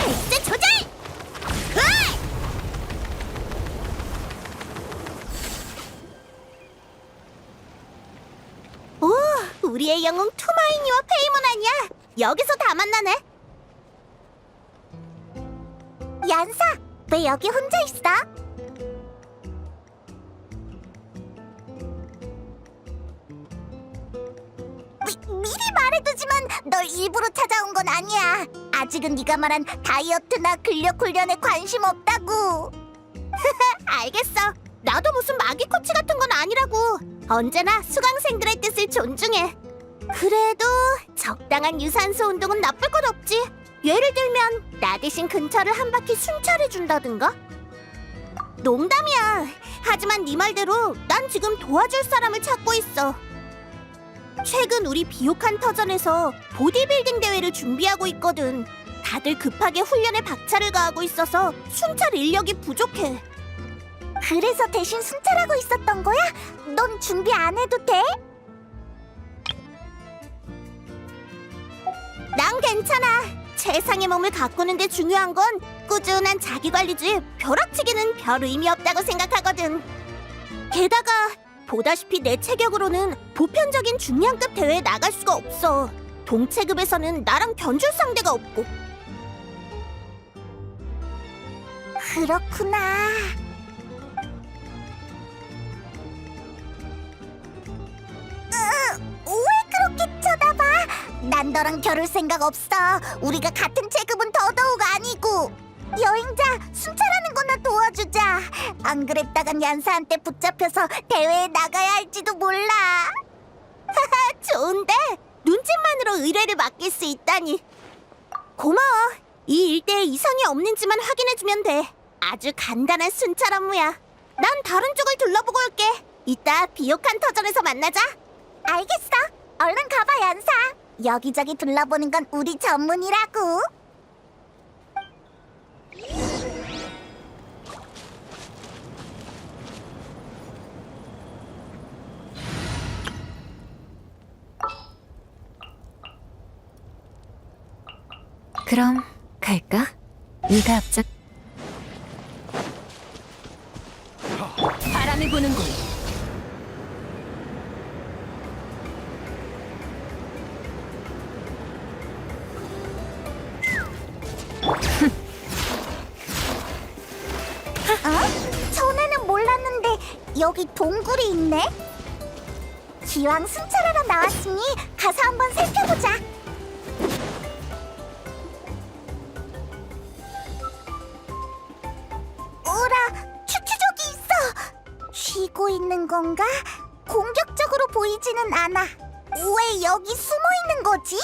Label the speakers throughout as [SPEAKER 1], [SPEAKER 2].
[SPEAKER 1] 헬스 조절! 으악! 오, 우리의 영웅 투마이니와 페이몬 아니야? 여기서 다 만나네. 얀사, 왜 여기 혼자 있어? 미리 말해두지만 널 일부러 찾아온 건 아니야. 아직은 네가 말한 다이어트나 근력 훈련에 관심 없다고. 알겠어. 나도 무슨 마기 코치 같은 건 아니라고. 언제나 수강생들의 뜻을 존중해. 그래도 적당한 유산소 운동은 나쁠 건 없지. 예를 들면 나 대신 근처를 한 바퀴 순찰해준다든가? 농담이야. 하지만 네 말대로 난 지금 도와줄 사람을 찾고 있어. 최근 우리 비옥한터전에서 보디빌딩 대회를 준비하고 있거든. 다들 급하게 훈련에 박차를 가하고 있어서 순찰 인력이 부족해. 그래서 대신 순찰하고 있었던 거야? 넌 준비 안 해도 돼? 난 괜찮아. 최상의 몸을 가꾸는데 중요한 건 꾸준한 자기관리지 벼락치기는 별 의미 없다고 생각하거든. 게다가 보다시피 내 체격으로는 보편적인 중량급 대회에 나갈 수가 없어. 동체급에서는 나랑 견줄 상대가 없고. 그렇구나. 왜 그렇게 쳐다봐? 난 너랑 겨룰 생각 없어. 우리가 같은 체급은 더더욱 아니고. 여행자, 순찰하는 거나 도와주자. 안 그랬다간 얀사한테 붙잡혀서 대회에 나가야 할지도 몰라. 좋은데? 눈짓만으로 의뢰를 맡길 수 있다니. 고마워. 이 일대에 이상이 없는지만 확인해주면 돼. 아주 간단한 순찰 업무야. 난 다른 쪽을 둘러보고 올게. 이따 비옥한터전에서 만나자. 알겠어. 얼른 가봐, 얀사. 여기저기 둘러보는 건 우리 전문이라고.
[SPEAKER 2] 그럼 갈까? 네가 앞장. 바람이 부는군.
[SPEAKER 1] 전에는 몰랐는데 여기 동굴이 있네. 기왕 순찰하러 나왔으니 가서 한번 살펴보자. 오라, 추추족이 있어. 쉬고 있는 건가? 공격적으로 보이지는 않아. 왜 여기 숨어 있는 거지?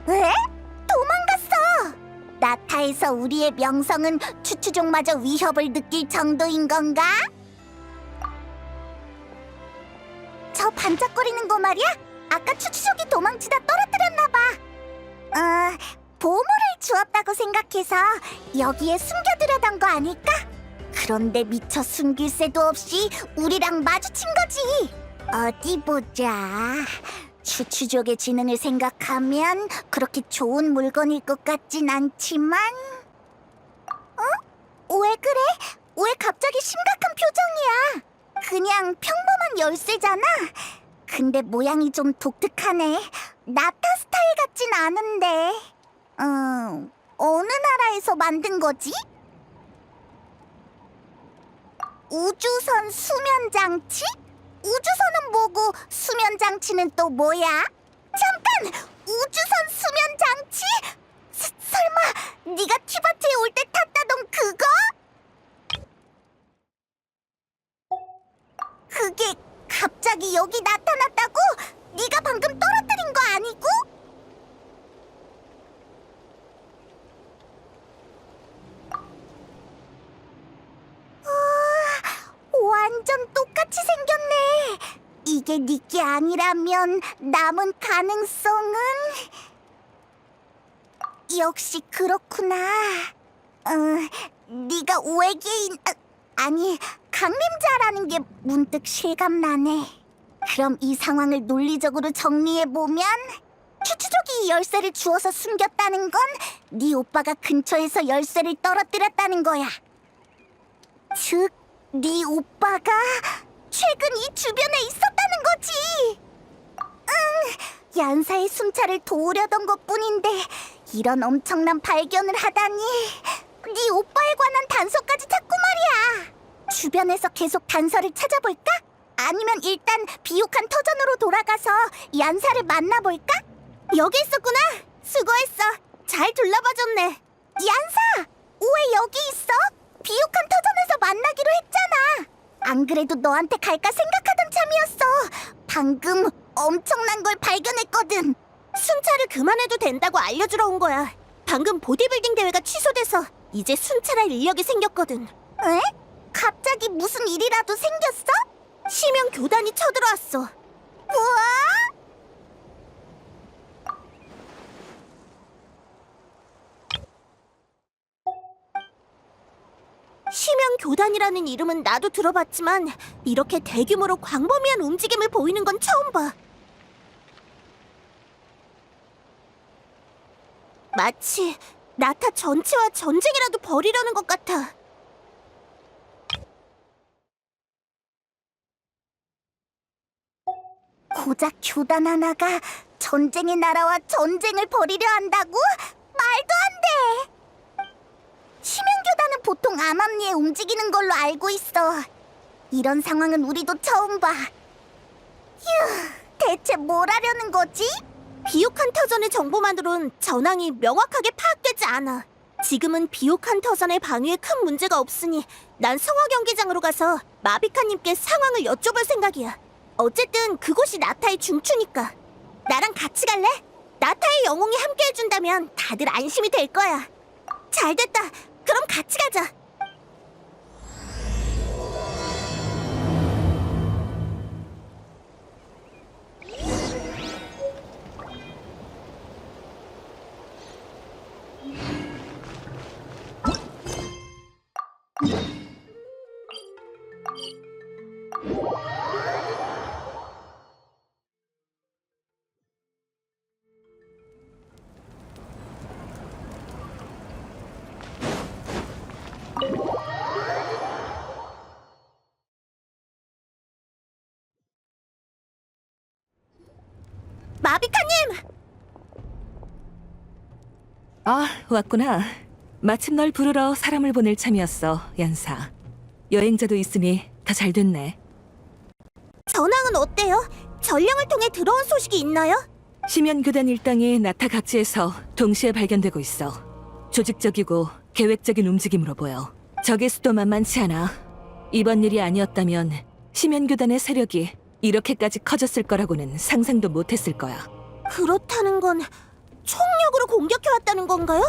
[SPEAKER 1] 왜? 도망갔어! 나타에서 우리의 명성은 추추족마저 위협을 느낄 정도인 건가? 저 반짝거리는 거 말이야? 아까 추추족이 도망치다 떨어뜨렸나 봐. 보물을 주었다고 생각해서 여기에 숨겨두려던 거 아닐까? 그런데 미처 숨길 새도 없이 우리랑 마주친 거지. 어디 보자. 추추족의 지능을 생각하면 그렇게 좋은 물건일 것 같진 않지만. 왜 그래? 왜 갑자기 심각한 표정이야? 그냥 평범한 열쇠잖아. 근데 모양이 좀 독특하네. 나타 스타일 같진 않은데. 어느 나라에서 만든 거지? 우주선 수면 장치? 우주선은 뭐고 수면 장치는 또 뭐야? 잠깐! 우주선 수면 장치? 설마 네가 티바트에 올 때 탔다던 그거? 그게 갑자기 여기 나타났다고? 네가 방금 떨어뜨린 거 아니고? 완전 똑같이 생겼네. 이게 네게 아니라면 남은 가능성은 역시 그렇구나. 네가 외계인 아니 강림자라는 게 문득 실감나네. 그럼 이 상황을 논리적으로 정리해보면 추추족이 이 열쇠를 주워서 숨겼다는 건 네 오빠가 근처에서 열쇠를 떨어뜨렸다는 거야. 즉, 네 오빠가 최근 이 주변에 있었다는 거지. 얀사의 순찰을 도우려던 것뿐인데 이런 엄청난 발견을 하다니. 네 오빠에 관한 단서까지 찾고 말이야. 주변에서 계속 단서를 찾아볼까? 아니면 일단 비옥한 터전으로 돌아가서 얀사를 만나볼까? 여기 있었구나. 수고했어. 잘 둘러봐줬네. 얀사! 왜 여기 있어? 비옥한 터전에서 만나기로 했잖아. 안 그래도 너한테 갈까 생각하던 참이었어. 방금 엄청난 걸 발견했거든. 순찰을 그만해도 된다고 알려주러 온 거야. 방금 보디빌딩 대회가 취소돼서 이제 순찰할 인력이 생겼거든. 에? 갑자기 무슨 일이라도 생겼어? 심형 교단이 쳐들어왔어. 우와! 심형 교단이라는 이름은 나도 들어봤지만 이렇게 대규모로 광범위한 움직임을 보이는 건 처음 봐. 마치 나타 전체와 전쟁이라도 벌이려는 것 같아. 고작 교단 하나가 전쟁의 나라와 전쟁을 벌이려 한다고? 말도 안 돼! 심연교단은 보통 암암리에 움직이는 걸로 알고 있어. 이런 상황은 우리도 처음 봐. 휴, 대체 뭘 하려는 거지? 비옥한 터전의 정보만으론 전황이 명확하게 파악되지 않아. 지금은 비옥한 터전의 방위에 큰 문제가 없으니 난 성화 경기장으로 가서 마비카님께 상황을 여쭤볼 생각이야. 어쨌든 그곳이 나타의 중추니까. 나랑 같이 갈래? 나타의 영웅이 함께 해준다면 다들 안심이 될 거야. 잘됐다. 그럼 같이 가자. 마비카님!
[SPEAKER 2] 아, 왔구나. 마침 널 부르러 사람을 보낼 참이었어, 얀사. 여행자도 있으니 다 잘 됐네.
[SPEAKER 1] 전황은 어때요? 전령을 통해 들어온 소식이 있나요?
[SPEAKER 2] 심연교단 일당이 나타 각지에서 동시에 발견되고 있어. 조직적이고 계획적인 움직임으로 보여. 적의 수도 만만치 않아. 이번 일이 아니었다면 심연교단의 세력이 이렇게까지 커졌을 거라고는 상상도 못했을 거야.
[SPEAKER 1] 그렇다는 건 총력으로 공격해왔다는 건가요?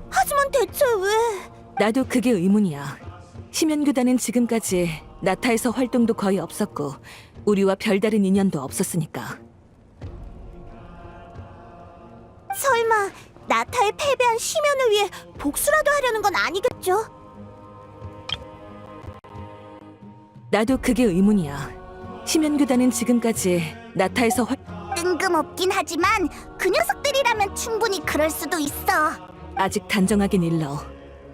[SPEAKER 1] 하지만 대체 왜...
[SPEAKER 2] 나도 그게 의문이야. 심연교단은 지금까지 나타에서 활동도 거의 없었고 우리와 별다른 인연도 없었으니까.
[SPEAKER 1] 설마 나타에 패배한 심연을 위해 복수라도 하려는 건 아니겠죠?
[SPEAKER 2] 나도 그게 의문이야. 심연교단은 지금까지 나타에서
[SPEAKER 1] 뜬금없긴 하지만 그 녀석들이라면 충분히 그럴 수도 있어.
[SPEAKER 2] 아직 단정하긴 일러.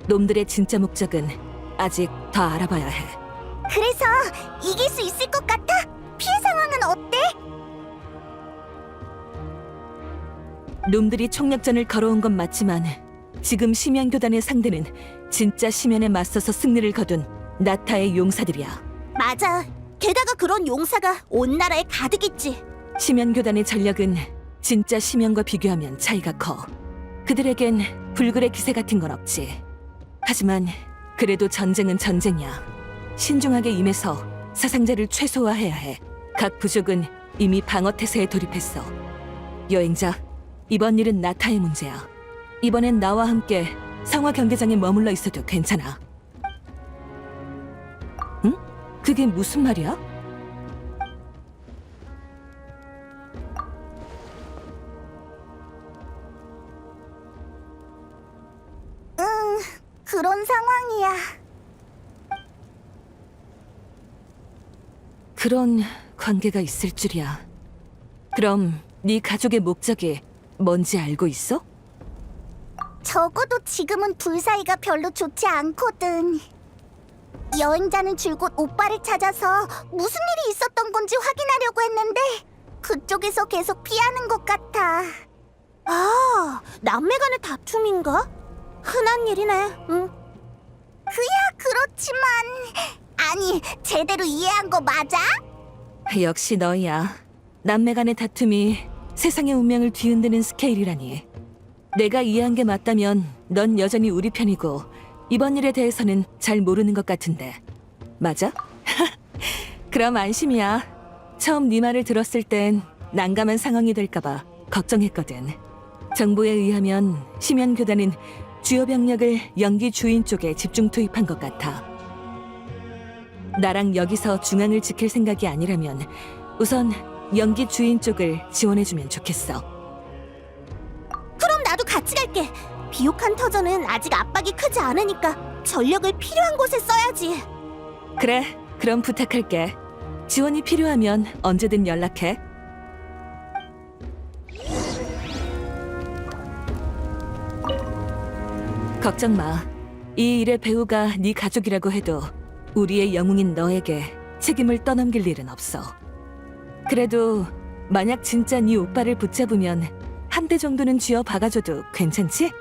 [SPEAKER 2] 놈들의 진짜 목적은 아직 더 알아봐야 해.
[SPEAKER 1] 그래서 이길 수 있을 것 같아? 피해 상황은 어때?
[SPEAKER 2] 놈들이 총력전을 걸어온 건 맞지만 지금 심연교단의 상대는 진짜 심연에 맞서서 승리를 거둔 나타의 용사들이야.
[SPEAKER 1] 맞아. 게다가 그런 용사가 온 나라에 가득 있지.
[SPEAKER 2] 심연교단의 전력은 진짜 심연과 비교하면 차이가 커. 그들에겐 불굴의 기세 같은 건 없지. 하지만 그래도 전쟁은 전쟁이야. 신중하게 임해서 사상자를 최소화해야 해. 각 부족은 이미 방어태세에 돌입했어. 여행자, 이번 일은 나타의 문제야. 이번엔 나와 함께 상화 경계장에 머물러 있어도 괜찮아. 응? 그게 무슨 말이야? 그런 관계가 있을 줄이야. 그럼 네 가족의 목적이 뭔지 알고 있어?
[SPEAKER 1] 적어도 지금은 둘 사이가 별로 좋지 않거든. 여행자는 줄곧 오빠를 찾아서 무슨 일이 있었던 건지 확인하려고 했는데 그쪽에서 계속 피하는 것 같아. 아, 남매 간의 다툼인가? 흔한 일이네. 응. 그야 그렇지만 아니, 제대로 이해한 거 맞아?
[SPEAKER 2] 역시 너야. 남매 간의 다툼이 세상의 운명을 뒤흔드는 스케일이라니. 내가 이해한 게 맞다면 넌 여전히 우리 편이고 이번 일에 대해서는 잘 모르는 것 같은데. 맞아? 그럼 안심이야. 처음 네 말을 들었을 땐 난감한 상황이 될까 봐 걱정했거든. 정보에 의하면 심연교단은 주요 병력을 연기 주인 쪽에 집중 투입한 것 같아. 나랑 여기서 중앙을 지킬 생각이 아니라면 우선 연기 주인 쪽을 지원해주면 좋겠어.
[SPEAKER 1] 그럼 나도 같이 갈게. 비옥한 터전은 아직 압박이 크지 않으니까 전력을 필요한 곳에 써야지.
[SPEAKER 2] 그래, 그럼 부탁할게. 지원이 필요하면 언제든 연락해. 걱정 마. 이 일의 배우가 네 가족이라고 해도 우리의 영웅인 너에게 책임을 떠넘길 일은 없어. 그래도 만약 진짜 네 오빠를 붙잡으면 한 대 정도는 쥐어 박아줘도 괜찮지?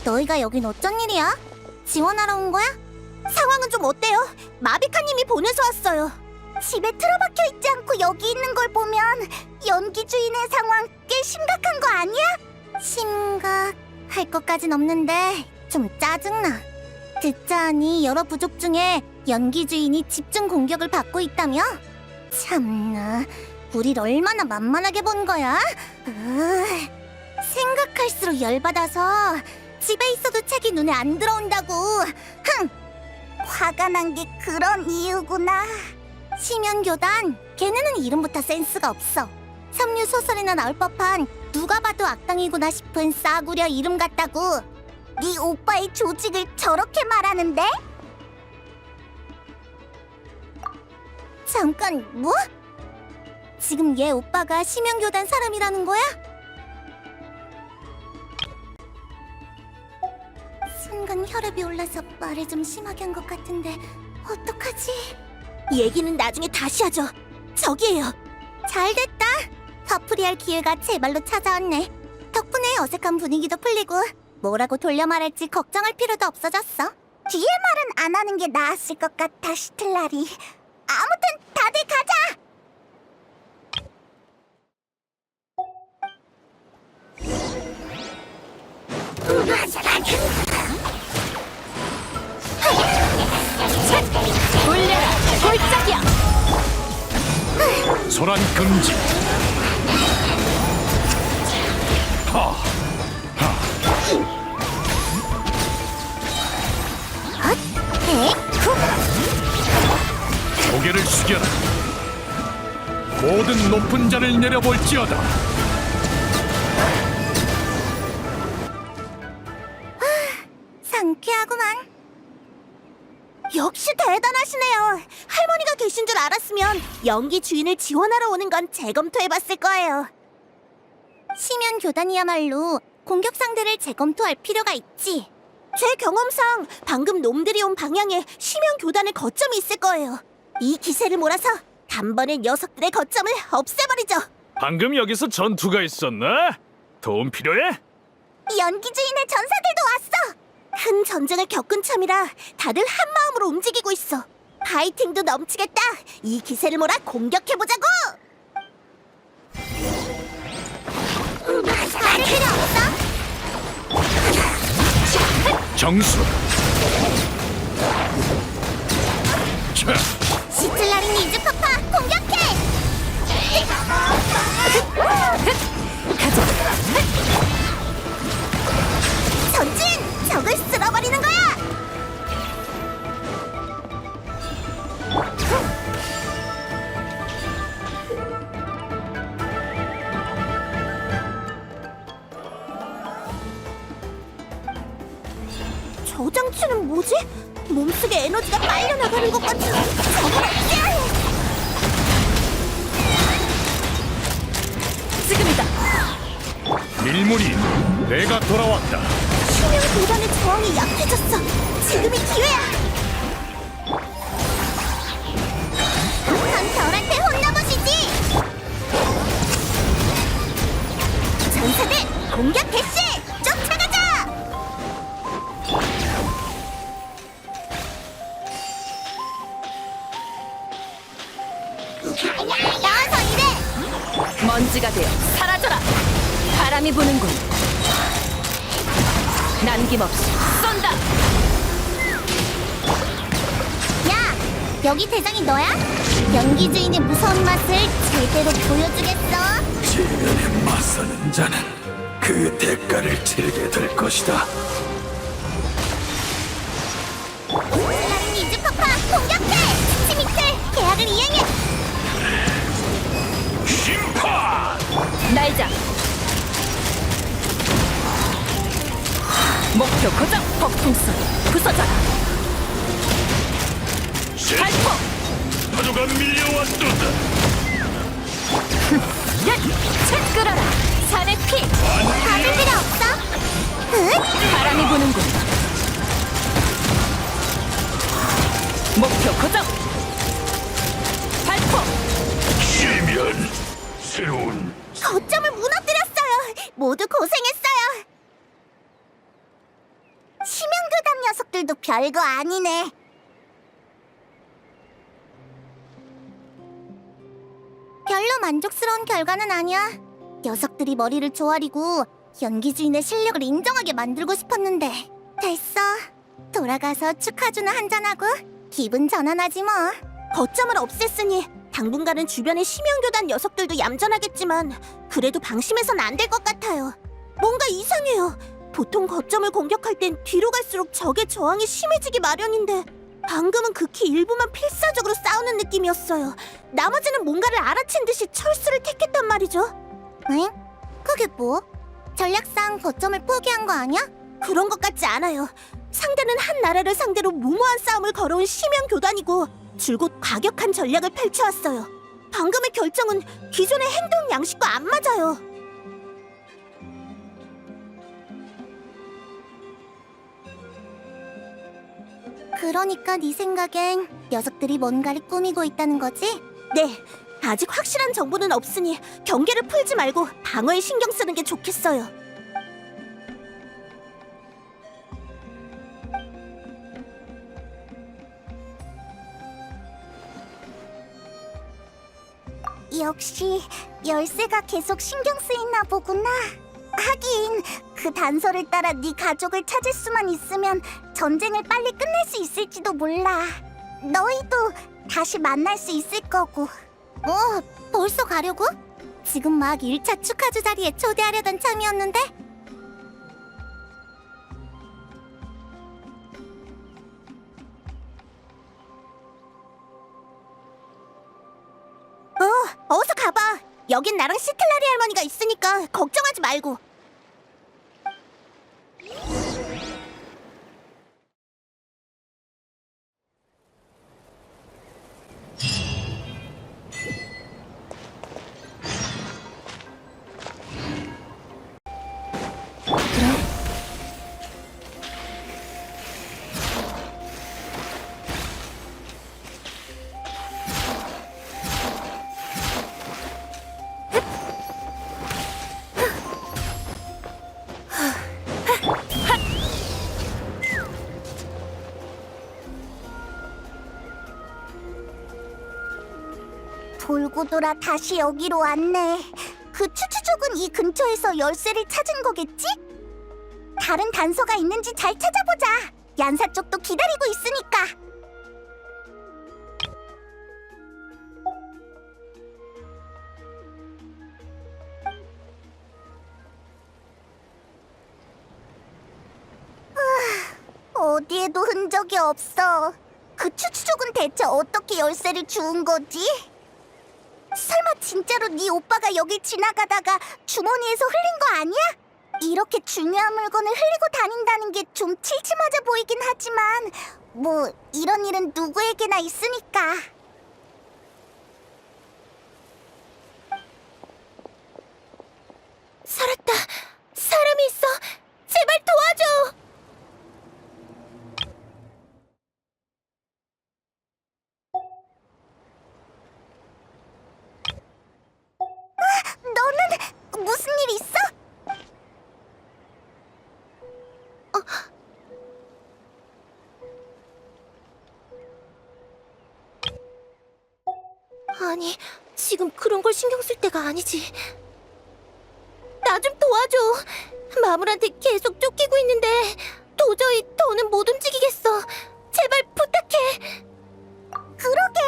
[SPEAKER 1] 너희가 여긴 어쩐 일이야? 지원하러 온 거야? 상황은 좀 어때요? 마비카님이 보내서 왔어요. 집에 틀어박혀 있지 않고 여기 있는 걸 보면 연기 주인의 상황 꽤 심각한 거 아니야? 심각할 것까진 없는데 좀 짜증나. 듣자하니 여러 부족 중에 연기 주인이 집중 공격을 받고 있다며? 참나, 우릴 얼마나 만만하게 본 거야? 생각할수록 열받아서 집에 있어도 책이 눈에 안 들어온다고. 흥! 화가 난 게 그런 이유구나. 심연교단, 걔네는 이름부터 센스가 없어. 삼류 소설이나 나올 법한 누가 봐도 악당이구나 싶은 싸구려 이름 같다고. 네 오빠의 조직을 저렇게 말하는데? 잠깐, 뭐? 지금 얘 오빠가 심연교단 사람이라는 거야? 순간 혈압이 올라서 말을 좀 심하게 한 것 같은데 어떡하지? 얘기는 나중에 다시 하죠. 저기에요. 잘됐다. 화풀이할 기회가 제발로 찾아왔네. 덕분에 어색한 분위기도 풀리고 뭐라고 돌려 말할지 걱정할 필요도 없어졌어. 뒤에 말은 안 하는 게 나았을 것 같아, 시틀라리. 아무튼 다들 가자!
[SPEAKER 2] 돌려라, 골짜기야!
[SPEAKER 3] 소란 금지. 하. 고개를 숙여라. 모든 높은 자를 내려볼지어다.
[SPEAKER 1] 상쾌하구만. 역시 대단하시네요. 할머니가 계신 줄 알았으면 연기 주인을 지원하러 오는 건 재검토해봤을 거예요. 심연 교단이야말로 공격 상대를 재검토할 필요가 있지. 제 경험상 방금 놈들이 온 방향에 심연 교단의 거점이 있을 거예요. 이 기세를 몰아서 단번에 녀석들의 거점을 없애버리죠.
[SPEAKER 3] 방금 여기서 전투가 있었나? 도움 필요해?
[SPEAKER 1] 연기 주인의 전사들도 왔어. 큰 전쟁을 겪은 참이라 다들 한 마음으로 움직이고 있어. 파이팅도 넘치겠다. 이 기세를 몰아 공격해보자고. 말을 필요 없어.
[SPEAKER 3] 정수. 자,
[SPEAKER 1] 시틀라린 이즈파파 공격해!
[SPEAKER 2] 가자.
[SPEAKER 1] 전진! 적을 쓸어버리는 거야! 저 장치는 뭐지? 몸속에 에너지가 빨려나가는 것 같아. 저걸 없애야 해!
[SPEAKER 2] 지금이다.
[SPEAKER 3] 밀물이 내가 돌아왔다.
[SPEAKER 1] 신형 도단의 저항이 약해졌어. 지금이 기회야. 전 별한테 혼나보시지. 전사들 공격 개시! 쫓아가자! 나와서 일해!
[SPEAKER 2] 먼지가 되어 사라져라. 바람이 부는군. 남김없이 쏜다.
[SPEAKER 1] 야! 여기 대장이 너야? 연기 주인의 무서운 맛을 제대로 보여주겠어?
[SPEAKER 4] 시간에 맞서는 자는 그 대가를 치르게 될 것이다.
[SPEAKER 1] 라인 이즈파파 공격해! 치미틀 계약을 이행해!
[SPEAKER 3] 심판!
[SPEAKER 2] 날자. 목표 고정. 폭풍선 부서져라. 발포.
[SPEAKER 3] 파도가 밀려왔도다.
[SPEAKER 2] 책 끌어라. 산의 피.
[SPEAKER 1] 받을 필요 없어? 응?
[SPEAKER 2] 바람이 부는군. 목표 고정. 발포.
[SPEAKER 3] 쉬면 새로운
[SPEAKER 1] 거점을 무너뜨렸어요! 모두 고생했어요! 심연교단 녀석들도 별거 아니네. 별로 만족스러운 결과는 아니야. 녀석들이 머리를 조아리고 연기주인의 실력을 인정하게 만들고 싶었는데 됐어. 돌아가서 축하주나 한잔하고 기분 전환하지 뭐. 거점을 없앴으니 당분간은 주변의 심연교단 녀석들도 얌전하겠지만 그래도 방심해선 안 될 것 같아요. 뭔가 이상해요. 보통 거점을 공격할 땐 뒤로 갈수록 적의 저항이 심해지기 마련인데 방금은 극히 일부만 필사적으로 싸우는 느낌이었어요. 나머지는 뭔가를 알아챈 듯이 철수를 택했단 말이죠. 응? 그게 뭐? 전략상 거점을 포기한 거 아니야? 그런 것 같지 않아요. 상대는 한 나라를 상대로 무모한 싸움을 걸어온 심연교단이고 줄곧 과격한 전략을 펼쳐왔어요. 방금의 결정은 기존의 행동 양식과 안 맞아요. 그러니까 네 생각엔 녀석들이 뭔가를 꾸미고 있다는 거지? 네, 아직 확실한 정보는 없으니 경계를 풀지 말고 방어에 신경 쓰는 게 좋겠어요. 역시 열쇠가 계속 신경 쓰이나 보구나. 하긴 그 단서를 따라 네 가족을 찾을 수만 있으면 전쟁을 빨리 끝낼 수 있을지도 몰라. 너희도 다시 만날 수 있을 거고. 벌써 가려고? 지금 막 1차 축하주 자리에 초대하려던 참이었는데? 어서 가봐. 여긴 나랑 시틀라리 할머니가 있으니까 걱정하지 말고. 돌고 돌아 다시 여기로 왔네. 그 추추족은 이 근처에서 열쇠를 찾은 거겠지? 다른 단서가 있는지 잘 찾아보자. 얀사 쪽도 기다리고 있으니까. 어디에도 흔적이 없어. 그 추추족은 대체 어떻게 열쇠를 주운 거지? 설마 진짜로 네 오빠가 여길 지나가다가 주머니에서 흘린 거 아니야? 이렇게 중요한 물건을 흘리고 다닌다는 게 좀 칠칠맞아 보이긴 하지만 뭐 이런 일은 누구에게나 있으니까. 살았다. 사람이 있어. 제발 도와줘. 너는 무슨 일 있어? 아니, 지금 그런 걸 신경 쓸 때가 아니지. 나 좀 도와줘. 마물한테 계속 쫓기고 있는데 도저히 더는 못 움직이겠어. 제발 부탁해. 그러게.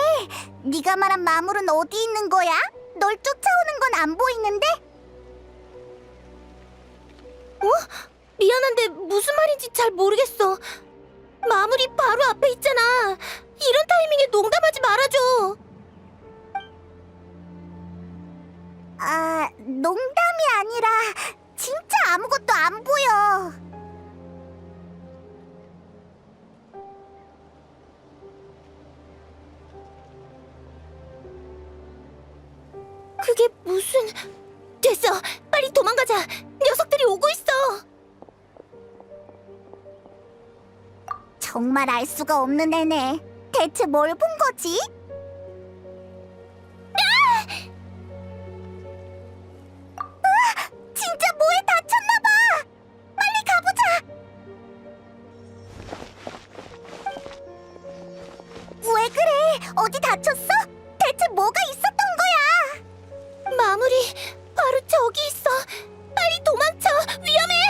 [SPEAKER 1] 네가 말한 마물은 어디 있는 거야? 널 쫓아오는 건 안 보이는데? 미안한데 무슨 말인지 잘 모르겠어. 마물이 바로 앞에 있잖아. 이런 타이밍에 농담하지 말아줘. 아, 농담이 아니라 진짜 아무것도 안 보여. 그게 무슨... 됐어! 빨리 도망가자! 녀석들이 오고 있어! 정말 알 수가 없는 애네. 대체 뭘 본 거지? 진짜 뭐에 다쳤나봐! 빨리 가보자! 왜 그래? 어디 다쳤어? 대체 뭐가 있었던 거야? 마무리 바로 저기 있어. 빨리 도망쳐. 위험해.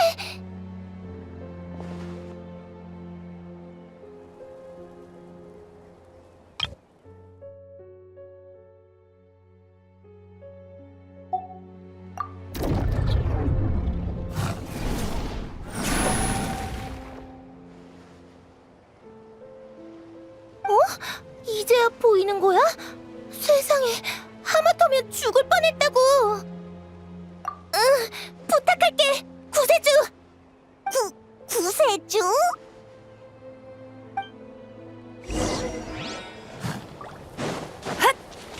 [SPEAKER 1] 이제야 보이는 거야? 세상에, 하마터면 죽을 뻔했다고. 응, 부탁할게. 구세주. 구세주?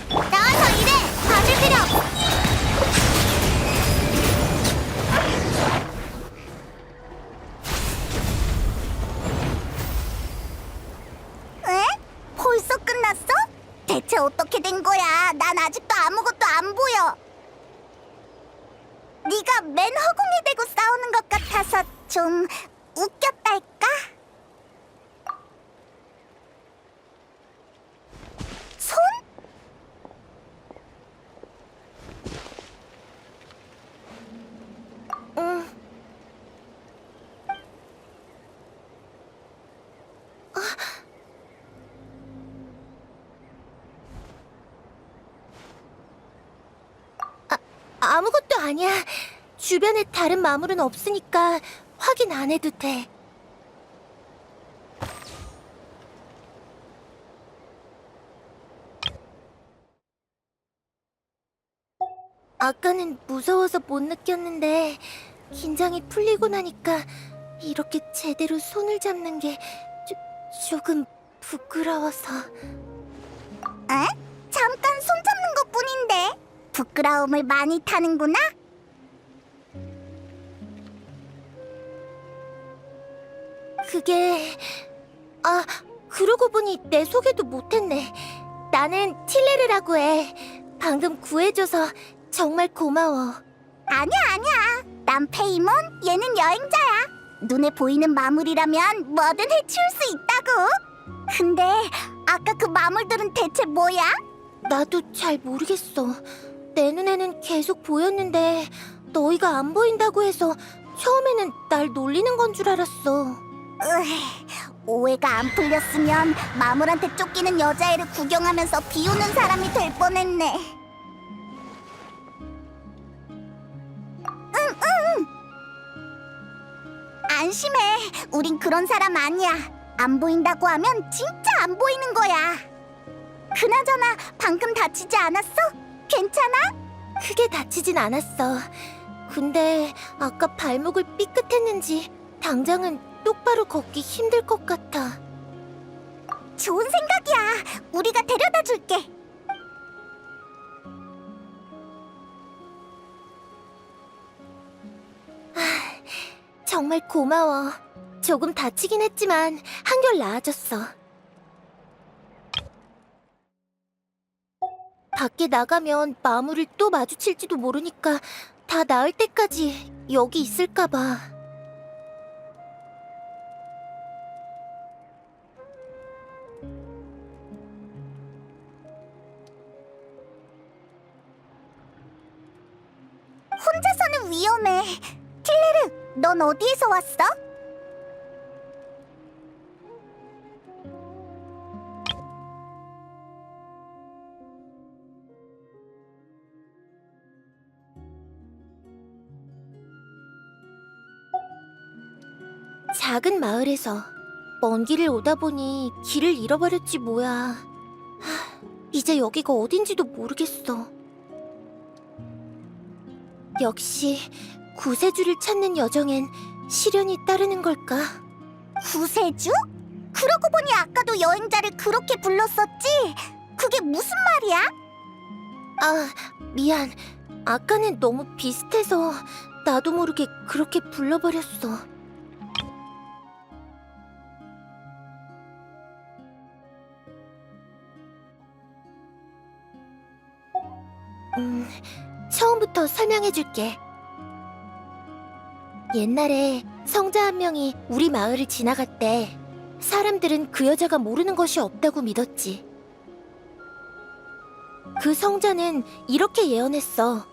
[SPEAKER 1] 나와서 일해. 봐줄 필요 없어. 에? 벌써 끝났어? 대체 어떻게 된 거야? 난 아직도 아무것도 안 보여. 네가 맨 허공에 대고 싸우는 것 같아서 좀 웃겼달까? 손? 응. 아무것도 아니야. 주변에 다른 마물은 없으니까 확인 안 해도 돼. 아까는 무서워서 못 느꼈는데 긴장이 풀리고 나니까 이렇게 제대로 손을 잡는 게 조금 부끄러워서. 에? 잠깐 손 잡는 것뿐인데 부끄러움을 많이 타는구나? 그게... 아, 그러고 보니 내 소개도 못했네. 나는 틸레르라고 해. 방금 구해줘서 정말 고마워. 아니야. 난 페이몬, 얘는 여행자야. 눈에 보이는 마물이라면 뭐든 해치울 수 있다고. 근데 아까 그 마물들은 대체 뭐야? 나도 잘 모르겠어. 내 눈에는 계속 보였는데 너희가 안 보인다고 해서 처음에는 날 놀리는 건 줄 알았어. 오해가 안 풀렸으면 마물한테 쫓기는 여자애를 구경하면서 비웃는 사람이 될 뻔했네. 응. 안심해. 우린 그런 사람 아니야. 안 보인다고 하면 진짜 안 보이는 거야. 그나저나 방금 다치지 않았어? 괜찮아? 크게 다치진 않았어. 근데 아까 발목을 삐끗했는지 당장은 똑바로 걷기 힘들 것 같아. 좋은 생각이야. 우리가 데려다 줄게. 정말 고마워. 조금 다치긴 했지만 한결 나아졌어. 밖에 나가면 마물을 또 마주칠지도 모르니까 다 나을 때까지 여기 있을까 봐. 혼자서는 위험해. 킬레르, 넌 어디에서 왔어? 작은 마을에서 먼 길을 오다 보니 길을 잃어버렸지 뭐야. 이제 여기가 어딘지도 모르겠어. 역시 구세주를 찾는 여정엔 시련이 따르는 걸까? 구세주? 그러고 보니 아까도 여행자를 그렇게 불렀었지? 그게 무슨 말이야? 아, 미안. 아까는 너무 비슷해서 나도 모르게 그렇게 불러버렸어. 처음부터 설명해줄게. 옛날에 성자 한 명이 우리 마을을 지나갔대. 사람들은 그 여자가 모르는 것이 없다고 믿었지. 그 성자는 이렇게 예언했어.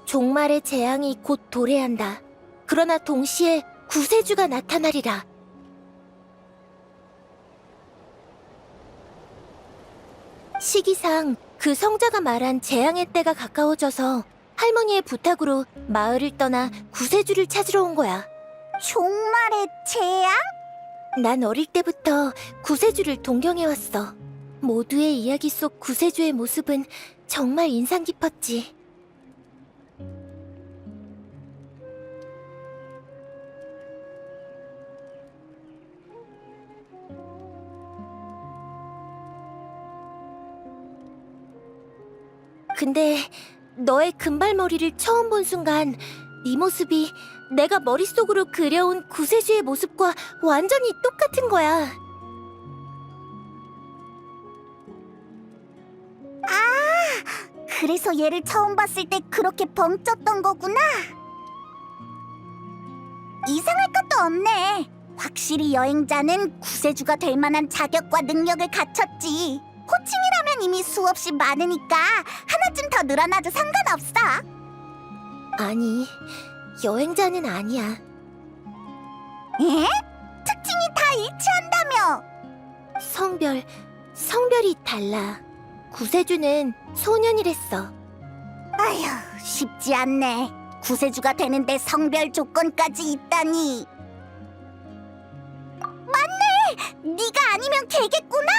[SPEAKER 1] 종말의 재앙이 곧 도래한다. 그러나 동시에 구세주가 나타나리라. 시기상 그 성자가 말한 재앙의 때가 가까워져서 할머니의 부탁으로 마을을 떠나 구세주를 찾으러 온 거야. 종말의 재앙? 난 어릴 때부터 구세주를 동경해왔어. 모두의 이야기 속 구세주의 모습은 정말 인상 깊었지. 근데 너의 금발머리를 처음 본 순간 네 모습이 내가 머릿속으로 그려온 구세주의 모습과 완전히 똑같은 거야. 그래서 얘를 처음 봤을 때 그렇게 벙쪘던 거구나. 이상할 것도 없네. 확실히 여행자는 구세주가 될 만한 자격과 능력을 갖췄지. 호칭이라면 이미 수없이 많으니까 하나쯤 더 늘어나도 상관없어. 아니, 여행자는 아니야. 에? 특징이 다 일치한다며? 성별이 달라. 구세주는 소년이랬어. 아휴, 쉽지 않네. 구세주가 되는데 성별 조건까지 있다니. 맞네! 네가 아니면 걔겠구나!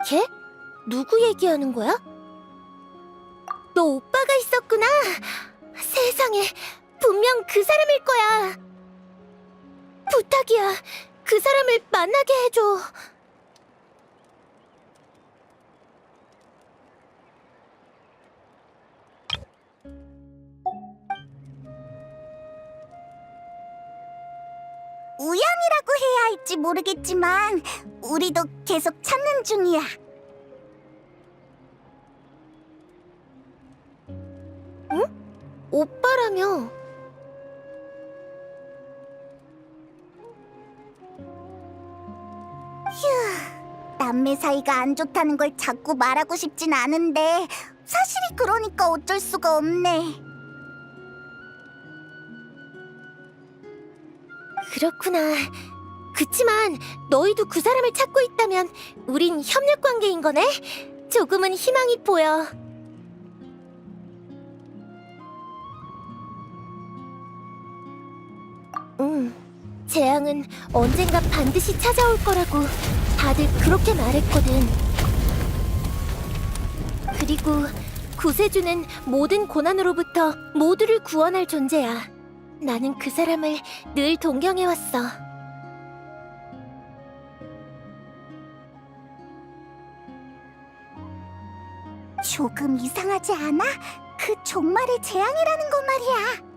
[SPEAKER 1] 걔? 누구 얘기하는 거야? 너 오빠가 있었구나. 세상에, 분명 그 사람일 거야. 부탁이야, 그 사람을 만나게 해줘. 우연이라고 해야 할지 모르겠지만 우리도 계속 찾는 중이야. 응? 오빠라며? 휴, 남매 사이가 안 좋다는 걸 자꾸 말하고 싶진 않은데 사실이 그러니까 어쩔 수가 없네. 그렇구나. 그치만 너희도 그 사람을 찾고 있다면 우린 협력 관계인 거네? 조금은 희망이 보여. 재앙은 언젠가 반드시 찾아올 거라고 다들 그렇게 말했거든. 그리고 구세주는 모든 고난으로부터 모두를 구원할 존재야. 나는 그 사람을 늘 동경해왔어. 조금 이상하지 않아? 그 종말의 재앙이라는 거 말이야.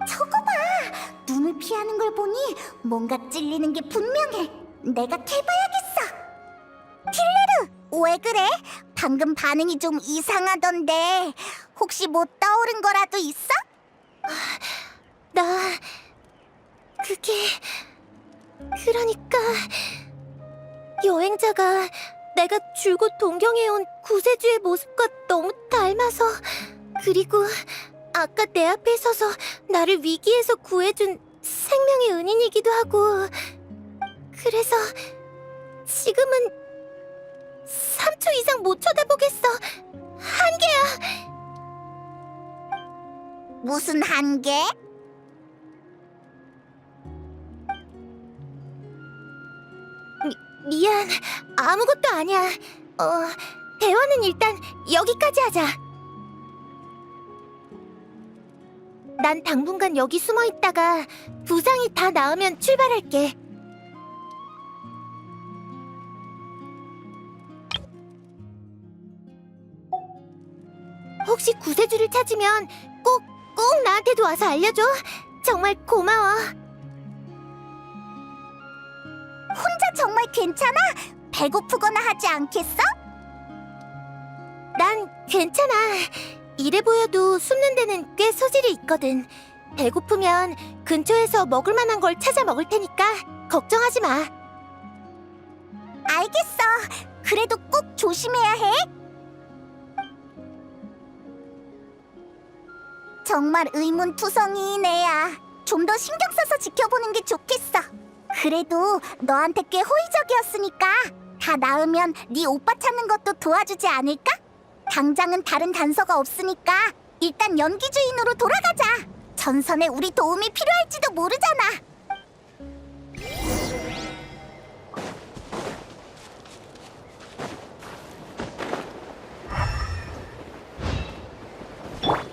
[SPEAKER 1] 저거 봐! 눈을 피하는 걸 보니 뭔가 찔리는 게 분명해. 내가 캐봐야겠어. 틸레르, 왜 그래? 방금 반응이 좀 이상하던데 혹시 뭐 떠오른 거라도 있어? 나... 그게... 그러니까... 여행자가 내가 줄곧 동경해온 구세주의 모습과 너무 닮아서... 그리고 아까 내 앞에 서서 나를 위기에서 구해준 생명의 은인이기도 하고... 그래서 지금은 3초 이상 못 쳐다보겠어. 한계야. 무슨 한계? 미안, 아무것도 아니야. 대화는 일단 여기까지 하자. 난 당분간 여기 숨어 있다가 부상이 다 나으면 출발할게. 혹시 구세주를 찾으면 꼭 나한테도 와서 알려줘. 정말 고마워. 혼자 정말 괜찮아? 배고프거나 하지 않겠어? 난 괜찮아. 이래 보여도 숨는 데는 꽤 소질이 있거든. 배고프면 근처에서 먹을 만한 걸 찾아 먹을 테니까 걱정하지 마. 알겠어. 그래도 꼭 조심해야 해. 정말 의문투성이인 애야. 좀 더 신경 써서 지켜보는 게 좋겠어. 그래도 너한테 꽤 호의적이었으니까 다 나으면 네 오빠 찾는 것도 도와주지 않을까? 당장은 다른 단서가 없으니까 일단 연기주인으로 돌아가자. 전선에 우리 도움이 필요할지도 모르잖아.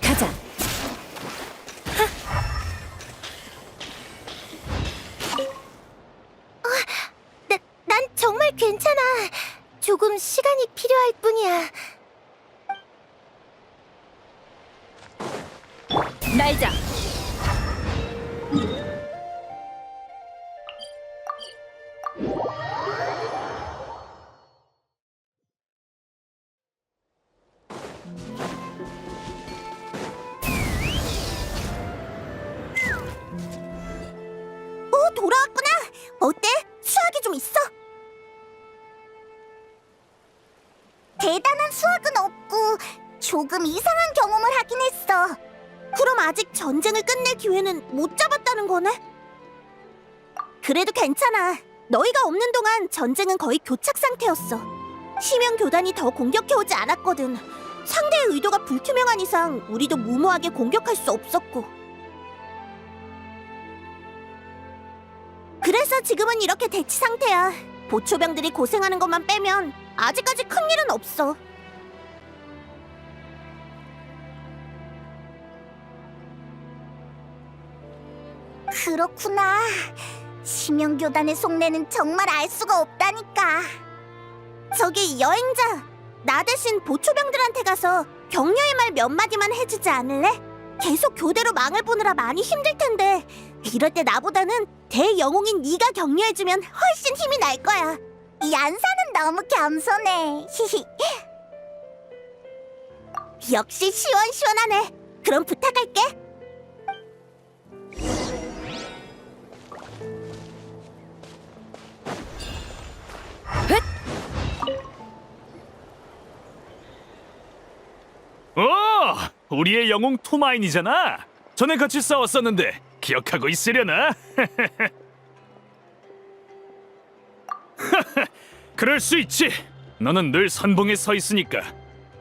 [SPEAKER 2] 가자.
[SPEAKER 1] 난 정말 괜찮아. 조금 시간이 필요할 뿐이야.
[SPEAKER 2] 날자.
[SPEAKER 1] 돌아왔구나. 어때? 수학이 좀 있어? 대단한 수학은 없고 조금 이상한 경험을 하긴 했어. 그럼 아직 전쟁을 끝낼 기회는 못 잡았다는 거네? 그래도 괜찮아. 너희가 없는 동안 전쟁은 거의 교착 상태였어. 심연 교단이 더 공격해오지 않았거든. 상대의 의도가 불투명한 이상 우리도 무모하게 공격할 수 없었고. 그래서 지금은 이렇게 대치 상태야. 보초병들이 고생하는 것만 빼면 아직까지 큰일은 없어. 그렇구나. 심연교단의 속내는 정말 알 수가 없다니까. 저기 여행자, 나 대신 보초병들한테 가서 격려의 말 몇 마디만 해주지 않을래? 계속 교대로 망을 보느라 많이 힘들 텐데 이럴 때 나보다는 대영웅인 네가 격려해주면 훨씬 힘이 날 거야. 이 안사는 너무 겸손해. 히히. 역시 시원시원하네. 그럼 부탁할게.
[SPEAKER 3] 우리의 영웅 투마인이잖아. 전에 같이 싸웠었는데 기억하고 있으려나? 그럴 수 있지. 너는 늘 선봉에 서 있으니까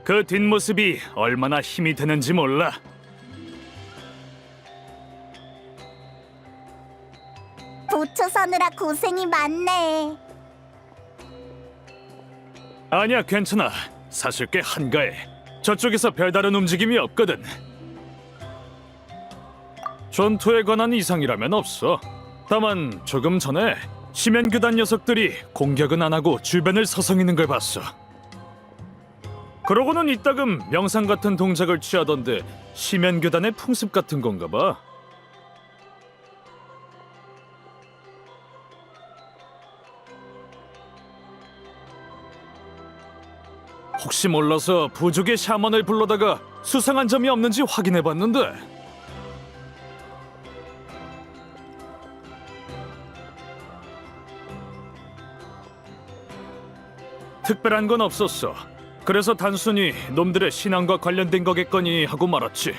[SPEAKER 3] 그 뒷모습이 얼마나 힘이 되는지 몰라.
[SPEAKER 1] 보초 서느라 고생이 많네.
[SPEAKER 3] 아니야, 괜찮아. 사실 꽤 한가해. 저쪽에서 별다른 움직임이 없거든. 전투에 관한 이상이라면 없어. 다만 조금 전에 심연교단 녀석들이 공격은 안 하고 주변을 서성이는 걸 봤어. 그러고는 이따금 명상 같은 동작을 취하던데 심연교단의 풍습 같은 건가 봐. 혹시 몰라서 부족의 샤먼을 불러다가 수상한 점이 없는지 확인해봤는데 특별한 건 없었어. 그래서 단순히 놈들의 신앙과 관련된 거겠거니 하고 말았지.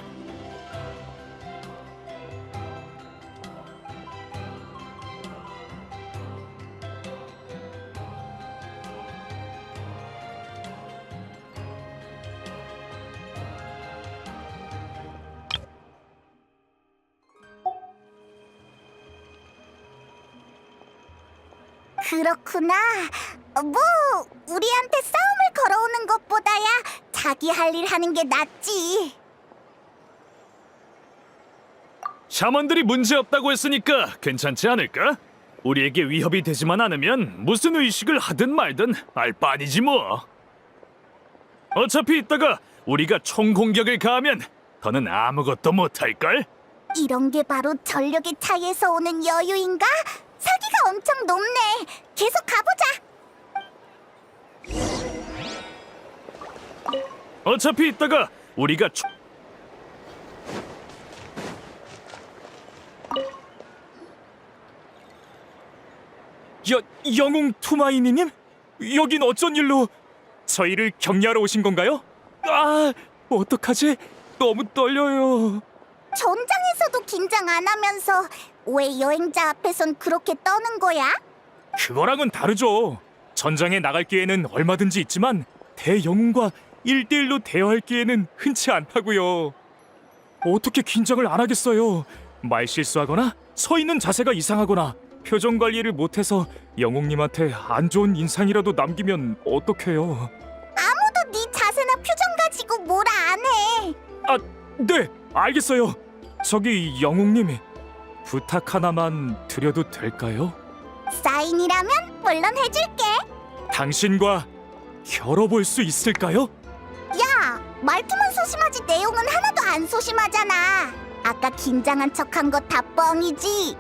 [SPEAKER 1] 그렇구나. 뭐 우리한테 싸움을 걸어오는 것보다야 자기 할 일 하는 게 낫지.
[SPEAKER 3] 샤먼들이 문제없다고 했으니까 괜찮지 않을까? 우리에게 위협이 되지만 않으면 무슨 의식을 하든 말든 알 바 아니지 뭐. 어차피 이따가 우리가 총공격을 가하면 더는 아무것도 못할걸?
[SPEAKER 1] 이런 게 바로 전력의 차이에서 오는 여유인가? 사기가 엄청 높네. 계속 가보자.
[SPEAKER 3] 어차피 이따가 우리가
[SPEAKER 5] 영웅 투마이니님? 여긴 어쩐 일로 저희를 격려하러 오신 건가요? 아, 어떡하지? 너무 떨려요.
[SPEAKER 1] 전장에서도 긴장 안 하면서 왜 여행자 앞에선 그렇게 떠는 거야?
[SPEAKER 5] 그거랑은 다르죠. 전장에 나갈 기회는 얼마든지 있지만 대영웅과 1대1로 대화할 기회는 흔치 않다고요. 어떻게 긴장을 안 하겠어요. 말 실수하거나 서 있는 자세가 이상하거나 표정 관리를 못해서 영웅님한테 안 좋은 인상이라도 남기면 어떡해요.
[SPEAKER 1] 아무도 네 자세나 표정 가지고 뭐라 안 해.
[SPEAKER 5] 아, 네, 알겠어요. 저기 영웅님, 부탁 하나만 드려도 될까요?
[SPEAKER 1] 사인이라면 물론 해줄게.
[SPEAKER 5] 당신과 겨뤄볼 수 있을까요?
[SPEAKER 1] 야, 말투만 소심하지 내용은 하나도 안 소심하잖아. 아까 긴장한 척한 거 다 뻥이지.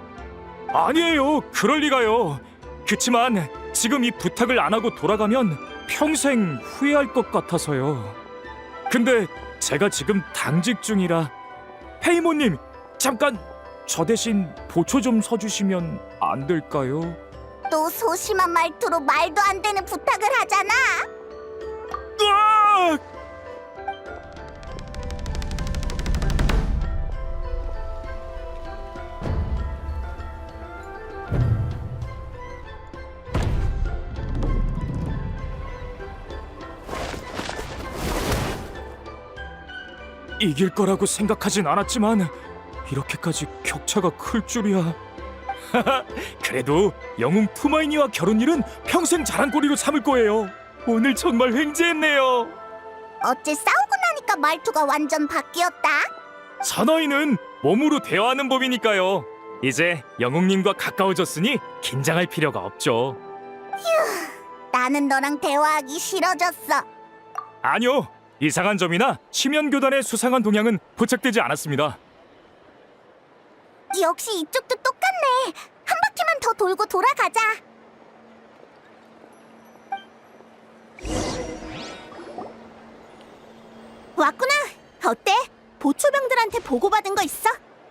[SPEAKER 5] 아니에요, 그럴 리가요. 그치만 지금 이 부탁을 안 하고 돌아가면 평생 후회할 것 같아서요. 근데 제가 지금 당직 중이라 페이모님, 잠깐 저 대신 보초 좀 서주시면 안 될까요?
[SPEAKER 1] 또 소심한 말투로 말도 안 되는 부탁을 하잖아.
[SPEAKER 5] 으악! 이길 거라고 생각하진 않았지만 이렇게까지 격차가 클 줄이야. 그래도 영웅 투마이니와 결혼일은 평생 자랑거리로 삼을 거예요. 오늘 정말 횡재했네요.
[SPEAKER 1] 어째 싸우고 나니까 말투가 완전 바뀌었다.
[SPEAKER 5] 사나이는 몸으로 대화하는 법이니까요. 이제 영웅님과 가까워졌으니 긴장할 필요가 없죠.
[SPEAKER 1] 나는 너랑 대화하기 싫어졌어.
[SPEAKER 5] 아니요, 이상한 점이나 심연교단의 수상한 동향은 포착되지 않았습니다.
[SPEAKER 1] 역시 이쪽도 똑같네. 한 바퀴만 더 돌고 돌아가자. 왔구나. 어때? 보초병들한테 보고받은 거 있어?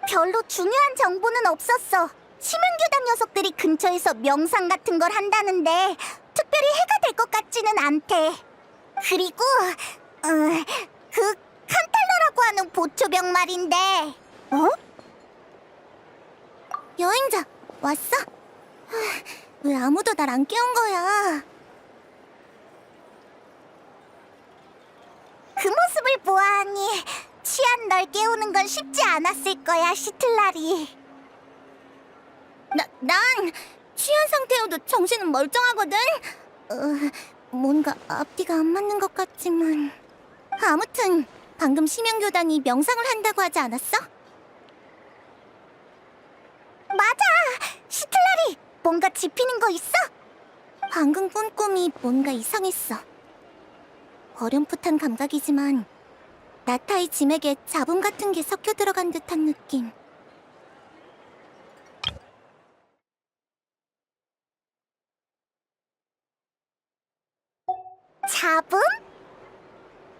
[SPEAKER 1] 별로 중요한 정보는 없었어. 심연교단 녀석들이 근처에서 명상 같은 걸 한다는데 특별히 해가 될 것 같지는 않대. 그리고 그 칸탈러라고 온다고 하는 보초병 말인데. 어? 여행자 왔어? 왜 아무도 날 안 깨운 거야? 그 모습을 보아하니 취한 널 깨우는 건 쉽지 않았을 거야, 시틀라리. 난 취한 상태여도 정신은 멀쩡하거든. 뭔가 앞뒤가 안 맞는 것 같지만. 아무튼 방금 심연교단이 명상을 한다고 하지 않았어? 맞아! 시틀라리! 뭔가 짚히는 거 있어? 방금 꾼 꿈이 뭔가 이상했어. 어렴풋한 감각이지만 나타의 짐에게 잡음 같은 게 섞여 들어간 듯한 느낌. 잡음?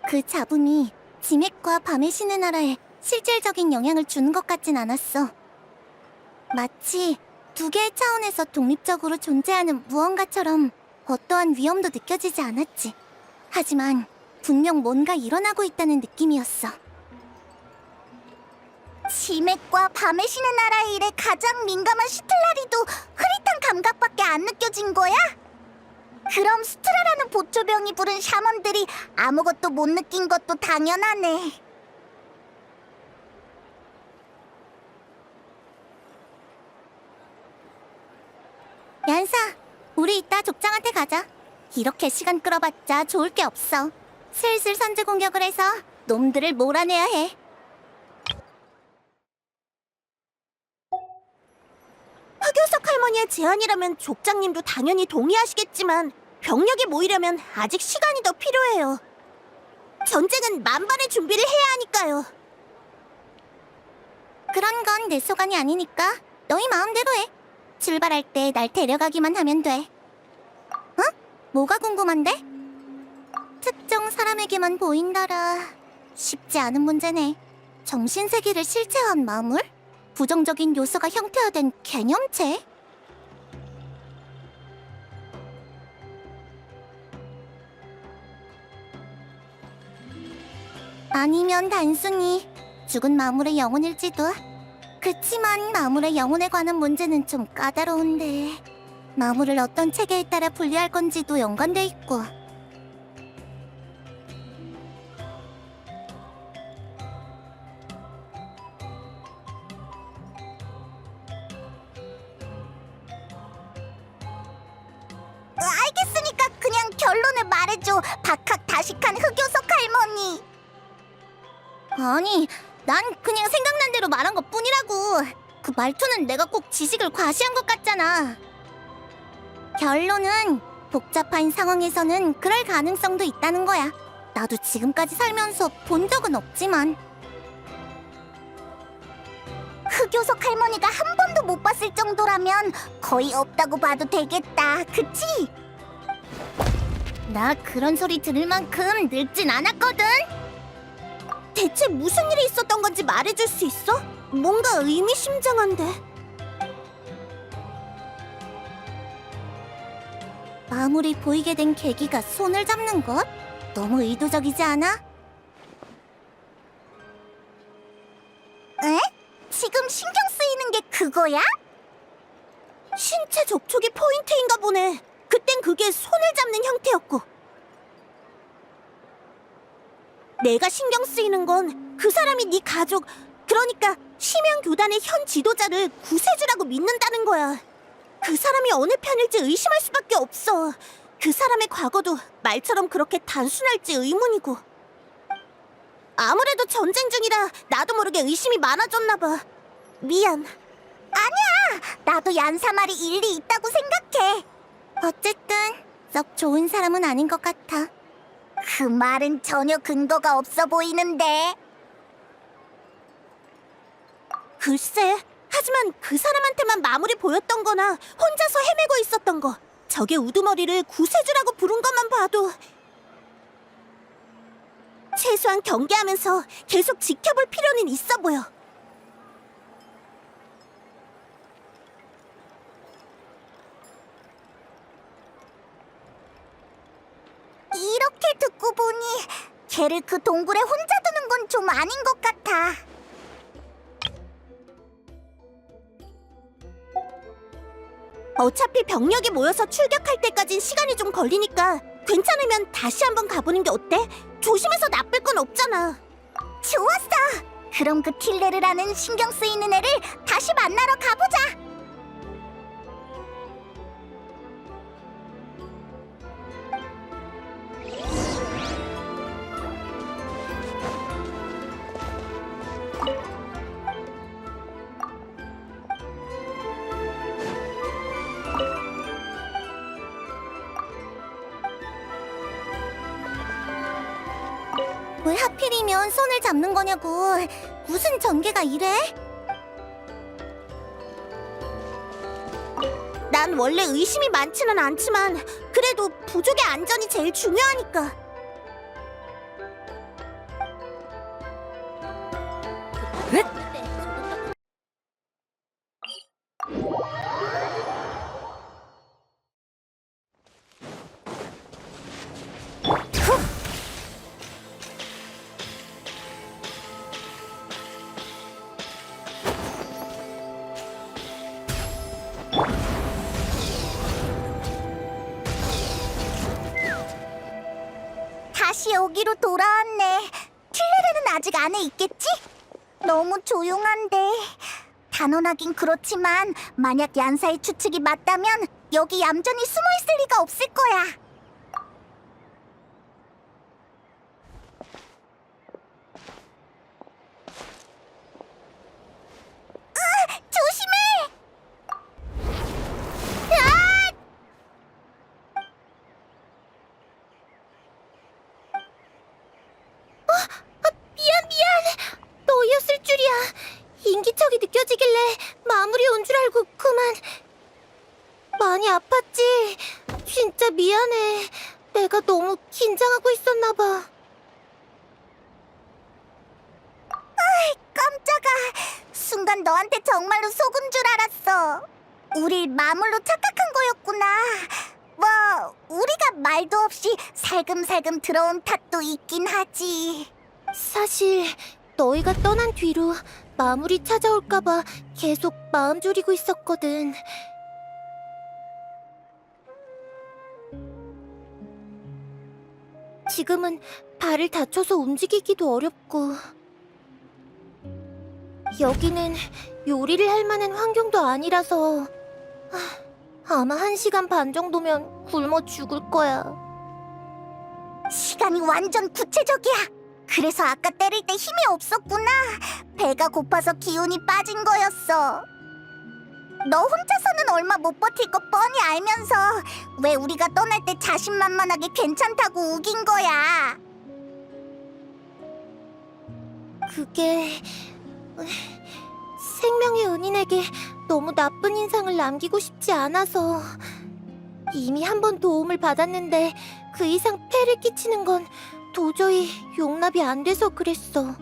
[SPEAKER 1] 그 잡음이 지맥과 밤의 신의 나라에 실질적인 영향을 주는 것 같진 않았어. 마치 두 개의 차원에서 독립적으로 존재하는 무언가처럼 어떠한 위험도 느껴지지 않았지. 하지만 분명 뭔가 일어나고 있다는 느낌이었어. 지맥과 밤의 신의 나라의 일에 가장 민감한 시틀라리도 흐릿한 감각밖에 안 느껴진 거야? 그럼 스트라라는 보초병이 부른 샤먼들이 아무것도 못 느낀 것도 당연하네. 얀사, 우리 이따 족장한테 가자. 이렇게 시간 끌어봤자 좋을 게 없어. 슬슬 선제 공격을 해서 놈들을 몰아내야 해. 흑요석 할머니의 제안이라면 족장님도 당연히 동의하시겠지만 병력이 모이려면 아직 시간이 더 필요해요. 전쟁은 만반의 준비를 해야 하니까요. 그런 건 내 소관이 아니니까 너희 마음대로 해. 출발할 때 날 데려가기만 하면 돼. 어? 뭐가 궁금한데? 특정 사람에게만 보인다라. 쉽지 않은 문제네. 정신세계를 실체화한 마물? 부정적인 요소가 형태화된 개념체? 아니면 단순히 죽은 마물의 영혼일지도. 그치만 마물의 영혼에 관한 문제는 좀 까다로운데 마물을 어떤 체계에 따라 분리할 건지도 연관돼 있고. 알겠으니까 그냥 결론을 말해줘. 박학다식한 흑요석 할머니. 아니, 난 그냥 생각난 대로 말한 것뿐이라고. 그 말투는 내가 꼭 지식을 과시한 것 같잖아. 결론은 복잡한 상황에서는 그럴 가능성도 있다는 거야. 나도 지금까지 살면서 본 적은 없지만. 흑요석 할머니가 한 번도 못 봤을 정도라면 거의 없다고 봐도 되겠다. 그치? 나 그런 소리 들을 만큼 늙진 않았거든. 대체 무슨 일이 있었던 건지 말해줄 수 있어? 뭔가 의미심장한데. 마물이 보이게 된 계기가 손을 잡는 것? 너무 의도적이지 않아? 에? 지금 신경 쓰이는 게 그거야? 신체 접촉이 포인트인가 보네. 그땐 그게 손을 잡는 형태였고. 내가 신경 쓰이는 건 그 사람이 네 가족, 그러니까 심연교단의 현 지도자를 구세주라고 믿는다는 거야. 그 사람이 어느 편일지 의심할 수밖에 없어. 그 사람의 과거도 말처럼 그렇게 단순할지 의문이고. 아무래도 전쟁 중이라 나도 모르게 의심이 많아졌나 봐. 미안. 아니야! 나도 얀사 말이 일리 있다고 생각해. 어쨌든 썩 좋은 사람은 아닌 것 같아. 그 말은 전혀 근거가 없어 보이는데. 글쎄, 하지만 그 사람한테만 마물이 보였던 거나 혼자서 헤매고 있었던 거, 적의 우두머리를 구세주라고 부른 것만 봐도 최소한 경계하면서 계속 지켜볼 필요는 있어 보여. 이렇게 듣고 보니 걔를 그 동굴에 혼자 두는 건 이건 좀 아닌 것 같아. 어차피 병력이 모여서 출격할 때까진 시간이 좀 걸리니까 괜찮으면 다시 한번 가보는 게 어때? 조심해서 나쁠 건 없잖아. 좋았어. 그럼 그 틸레르라는 신경 쓰이는 애를 다시 만나러 가보자. 왜 하필이면 손을 잡는 거냐고. 무슨 전개가 이래? 난 원래 의심이 많지는 않지만 그래도 부족의 안전이 제일 중요하니까. 다시 여기로 돌아왔네. 틸레르는 아직 안에 있겠지? 너무 조용한데. 단언하긴 그렇지만 만약 얀사의 추측이 맞다면 여기 얌전히 숨어 있을 리가 없을 거야. 조심해! 으아! 미안. 너였을 줄이야. 인기척이 느껴지길래 마무리 온 줄 알고 그만. 많이 아팠지? 진짜 미안해. 내가 너무 긴장하고 있었나 봐. 깜짝아. 순간 너한테 정말로 속은 줄 알았어. 우리 마물로 착각한 거였구나. 뭐 우리가 말도 없이 살금살금 들어온 탓도 있긴 하지. 사실 너희가 떠난 뒤로 마물이 찾아올까봐 계속 마음 졸이고 있었거든. 지금은 발을 다쳐서 움직이기도 어렵고 여기는 요리를 할 만한 환경도 아니라서 아마 1시간 반 정도면 굶어 죽을 거야. 시간이 완전 구체적이야. 그래서 아까 때릴 때 힘이 없었구나. 배가 고파서 기운이 빠진 거였어. 너 혼자서는 얼마 못 버틸 거 뻔히 알면서 왜 우리가 떠날 때 자신만만하게 괜찮다고 우긴 거야. 그게... 생명의 은인에게 너무 나쁜 인상을 남기고 싶지 않아서. 이미 한 번 도움을 받았는데 그 이상 폐를 끼치는 건 도저히 용납이 안 돼서 그랬어.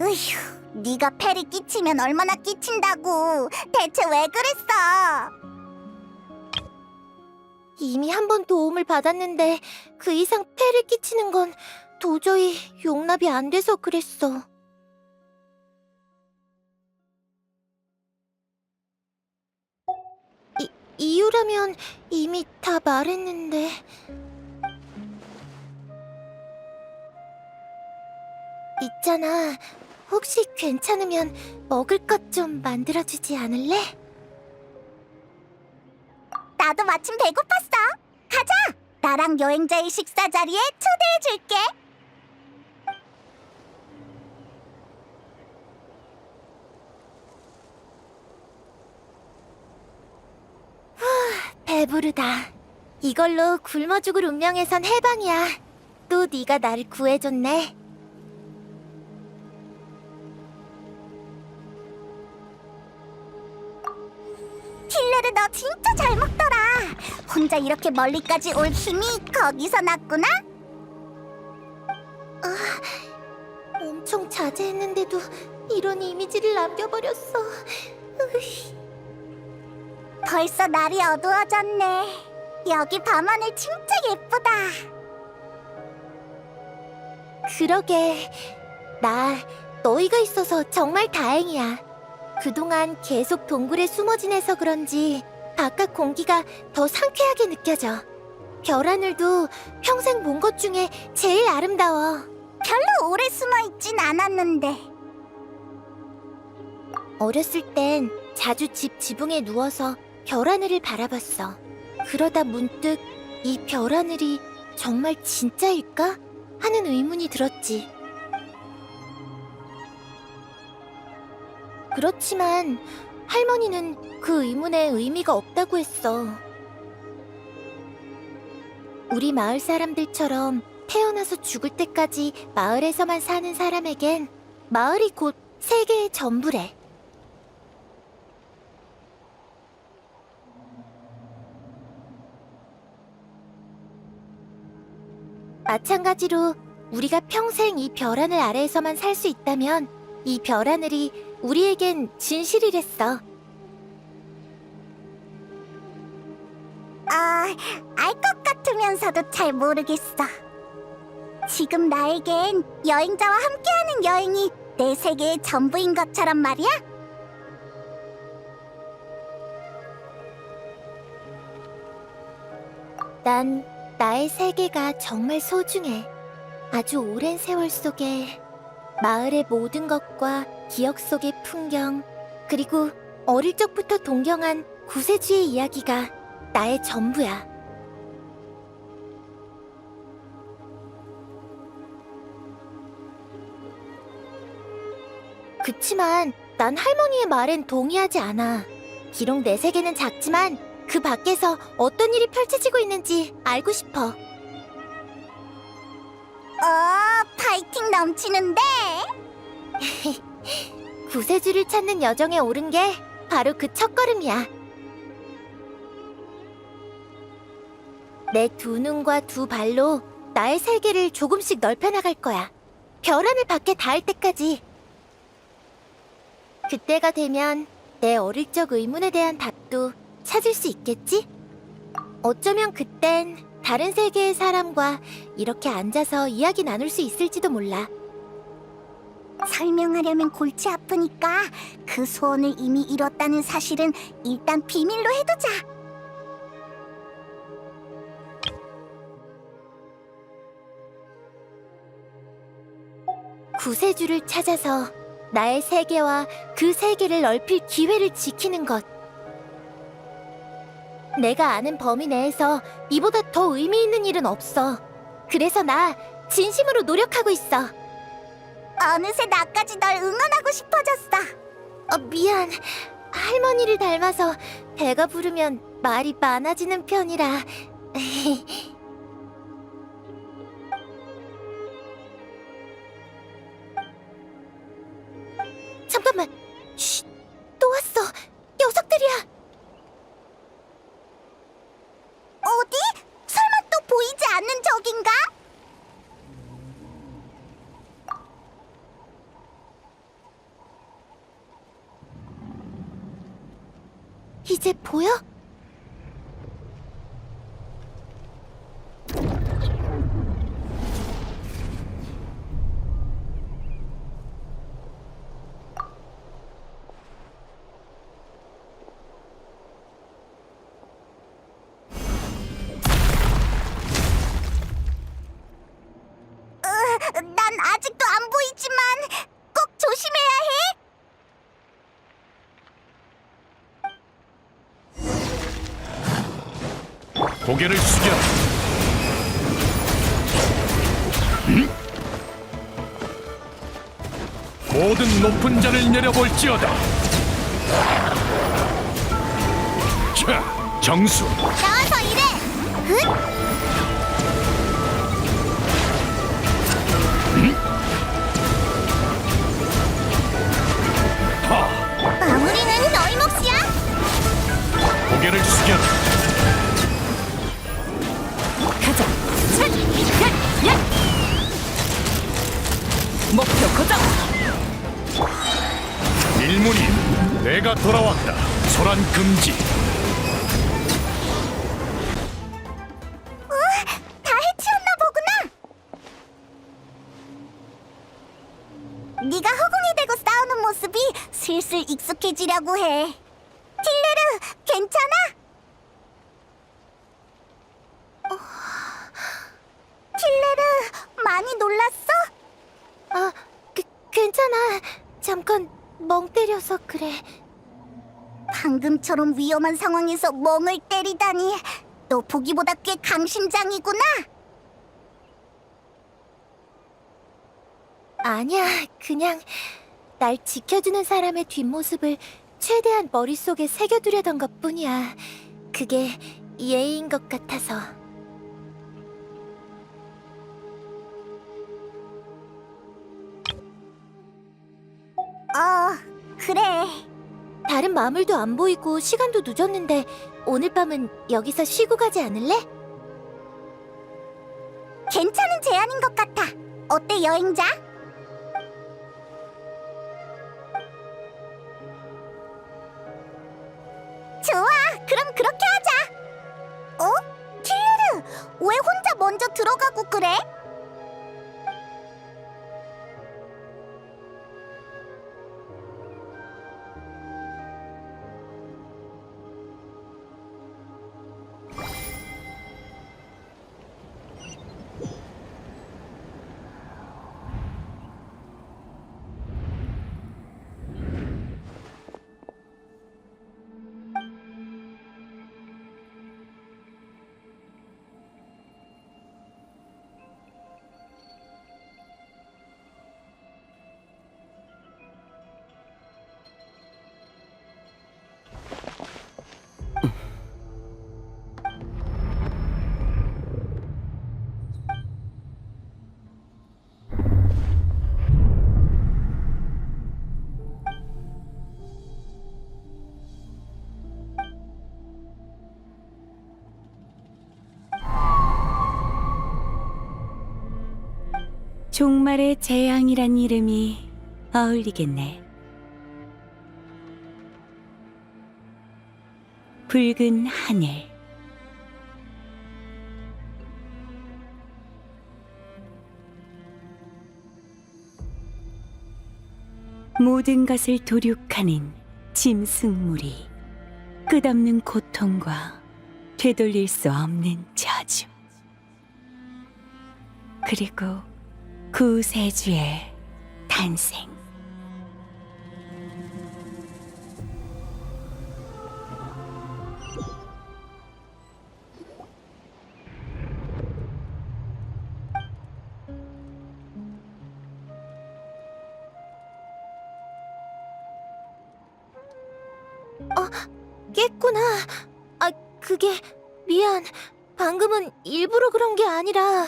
[SPEAKER 1] 으휴, 네가 폐를 끼치면 얼마나 끼친다고. 대체 왜 그랬어? 이미 한 번 도움을 받았는데 그 이상 폐를 끼치는 건 도저히 용납이 안 돼서 그랬어. 이유라면 이미 다 말했는데. 있잖아, 혹시 괜찮으면 먹을 것 좀 만들어주지 않을래? 나도 마침 배고팠어. 가자! 나랑 여행자의 식사 자리에 초대해줄게. 배부르다. 이걸로 굶어 죽을 운명에선 해방이야. 또 네가 나를 구해줬네. 틸레르 너 진짜 잘 먹더라. 혼자 이렇게 멀리까지 올 힘이 거기서 났구나? 엄청 자제했는데도 이런 이미지를 남겨버렸어. 벌써 날이 어두워졌네. 여기 밤하늘 진짜 예쁘다. 그러게, 나 너희가 있어서 정말 다행이야. 그동안 계속 동굴에 숨어 지내서 그런지 바깥 공기가 더 상쾌하게 느껴져. 별하늘도 평생 본 것 중에 제일 아름다워. 별로 오래 숨어 있진 않았는데. 어렸을 땐 자주 집 지붕에 누워서 별하늘을 바라봤어. 그러다 문득 이 별하늘이 정말 진짜일까? 하는 의문이 들었지. 그렇지만 할머니는 그 의문에 의미가 없다고 했어. 우리 마을 사람들처럼 태어나서 죽을 때까지 마을에서만 사는 사람에겐 마을이 곧 세계의 전부래. 마찬가지로 우리가 평생 이 별하늘 아래에서만 살 수 있다면 이 별하늘이 우리에겐 진실이랬어. 알 것 같으면서도 잘 모르겠어. 지금 나에겐 여행자와 함께하는 여행이 내 세계의 전부인 것처럼 말이야. 난 나의 세계가 정말 소중해. 아주 오랜 세월 속에 마을의 모든 것과 기억 속의 풍경, 그리고 어릴 적부터 동경한 구세주의 이야기가 나의 전부야. 그치만 난 할머니의 말엔 동의하지 않아. 비록 내 세계는 작지만 그 밖에서 어떤 일이 펼쳐지고 있는지 알고 싶어. 파이팅 넘치는데? 구세주를 찾는 여정에 오른 게 바로 그 첫걸음이야. 내 두 눈과 두 발로 나의 세계를 조금씩 넓혀나갈 거야. 별하늘 밖에 닿을 때까지. 그때가 되면 내 어릴 적 의문에 대한 답도 찾을 수 있겠지? 어쩌면 그땐 다른 세계의 사람과 이렇게 앉아서 이야기 나눌 수 있을지도 몰라. 설명하려면 골치 아프니까 그 소원을 이미 이뤘다는 사실은 일단 비밀로 해두자. 구세주를 찾아서 나의 세계와 그 세계를 넓힐 기회를 지키는 것. 내가 아는 범위 내에서 이보다 더 의미 있는 일은 없어. 그래서 나 진심으로 노력하고 있어. 어느새 나까지 널 응원하고 싶어졌어. 미안. 할머니를 닮아서 배가 부르면 말이 많아지는 편이라. 잠깐만. 쉿, 또 왔어. 녀석들이야. 어디? 설마 또 보이지 않는 적인가? 이제 보여? 난 아직도 안 보이지만 꼭 조심해야 해.
[SPEAKER 3] 고개를 숙여. 모든 높은 자를 내려볼지어다. 자, 정수.
[SPEAKER 1] 나와서 일해. 응? 마무리는 너희 몫이야.
[SPEAKER 3] 고개를 숙여. 내가 돌아왔다. 소란 금지.
[SPEAKER 1] 다 해치웠나 보구나. 네가 허공에 대고 싸우는 모습이 슬슬 익숙해지려고 해. 틸레르, 괜찮아? 틸레르, 많이 놀랐어? 괜찮아. 잠깐 멍 때려서 그래. 방금처럼 위험한 상황에서 멍을 때리다니. 너 보기보다 꽤 강심장이구나.
[SPEAKER 6] 아니야, 그냥 날 지켜주는 사람의 뒷모습을 최대한 머릿속에 새겨두려던 것뿐이야. 그게 예의인 것 같아서.
[SPEAKER 1] 그래.
[SPEAKER 6] 다른 마물도 안 보이고 시간도 늦었는데 오늘 밤은 여기서 쉬고 가지 않을래?
[SPEAKER 1] 괜찮은 제안인 것 같아. 어때, 여행자? 좋아, 그럼 그렇게 하자. 틸레르, 왜 혼자 먼저 들어가고 그래?
[SPEAKER 7] 종말의 재앙이란 이름이 어울리겠네. 붉은 하늘, 모든 것을 도륙하는 짐승무리, 끝없는 고통과 되돌릴 수 없는 저주, 그리고 구세주의 탄생.
[SPEAKER 6] 깼구나. 그게 미안. 방금은 일부러 그런 게 아니라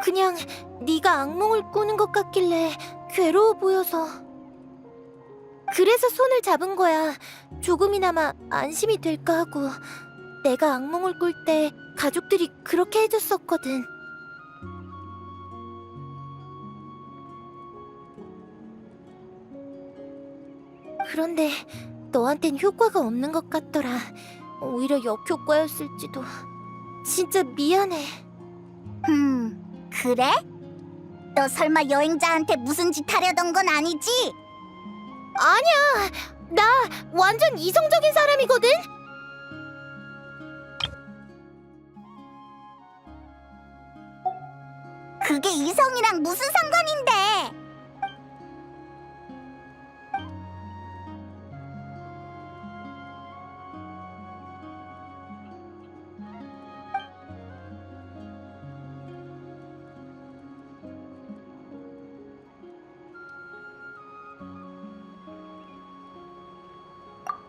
[SPEAKER 6] 그냥 네가 악몽을 꾸는 것 같길래 괴로워 보여서. 그래서 손을 잡은 거야. 조금이나마 안심이 될까 하고. 내가 악몽을 꿀 때 가족들이 그렇게 해줬었거든. 그런데 너한텐 효과가 없는 것 같더라. 오히려 역효과였을지도. 진짜 미안해.
[SPEAKER 1] 그래? 너 설마 여행자한테 무슨 짓 하려던 건 아니지?
[SPEAKER 6] 아니야. 나 완전 이성적인 사람이거든.
[SPEAKER 1] 그게 이성이랑 무슨 상관인데?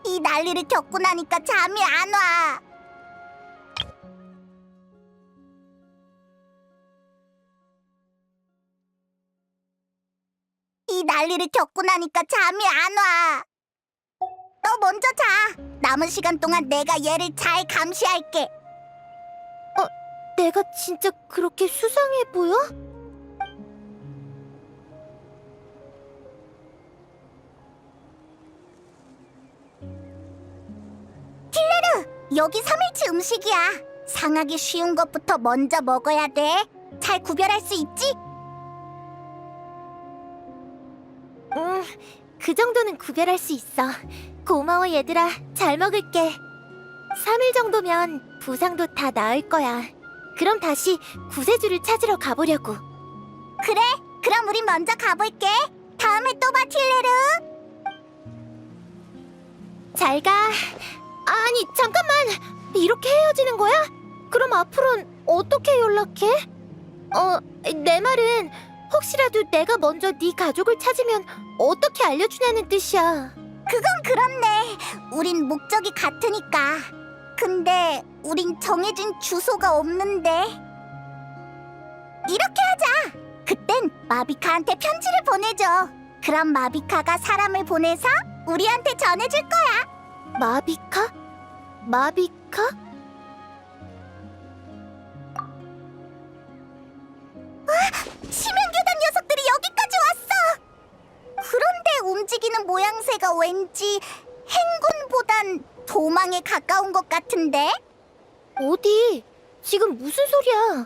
[SPEAKER 1] 이 난리를 겪고 나니까 잠이 안 와. 이 난리를 겪고 나니까 잠이 안 와. 너 먼저 자. 남은 시간 동안 내가 얘를 잘 감시할게.
[SPEAKER 6] 내가 진짜 그렇게 수상해 보여?
[SPEAKER 1] 여기 3일치 음식이야. 상하기 쉬운 것부터 먼저 먹어야 돼. 잘 구별할 수 있지?
[SPEAKER 6] 그 정도는 구별할 수 있어. 고마워 얘들아. 잘 먹을게. 3일 정도면 부상도 다 나을 거야. 그럼 다시 구세주를 찾으러 가보려고.
[SPEAKER 1] 그래, 그럼 우린 먼저 가볼게. 다음에 또 봐, 틸레르.
[SPEAKER 6] 잘 가. 아니 잠깐만. 이렇게 헤어지는 거야? 그럼 앞으로는 어떻게 연락해? 내 말은 혹시라도 내가 먼저 네 가족을 찾으면 어떻게 알려주냐는 뜻이야.
[SPEAKER 1] 그건 그렇네. 우린 목적이 같으니까. 근데 우린 정해진 주소가 없는데. 이렇게 하자. 그땐 마비카한테 편지를 보내줘. 그럼 마비카가 사람을 보내서 우리한테 전해줄 거야.
[SPEAKER 6] 마비카? 마비카?
[SPEAKER 1] 심연교단 녀석들이 여기까지 왔어. 그런데 움직이는 모양새가 왠지 행군보단 도망에 가까운 것 같은데?
[SPEAKER 6] 어디? 지금 무슨 소리야?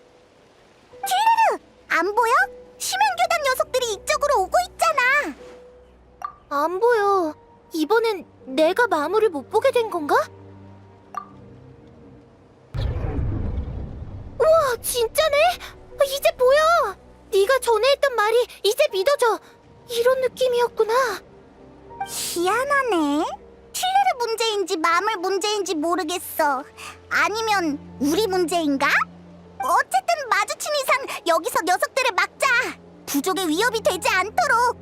[SPEAKER 1] 안 보여? 심연교단 녀석들이 이쪽으로 오고 있잖아.
[SPEAKER 6] 안 보여. 이번엔 내가 마물을 못 보게 된 건가? 우와, 진짜네? 이제 보여. 네가 전에 했던 말이 이제 믿어져. 이런 느낌이었구나.
[SPEAKER 1] 희한하네. 틸레르 문제인지 마물 문제인지 모르겠어. 아니면 우리 문제인가? 어쨌든 마주친 이상 여기서 녀석들을 막자. 부족의 위협이 되지 않도록.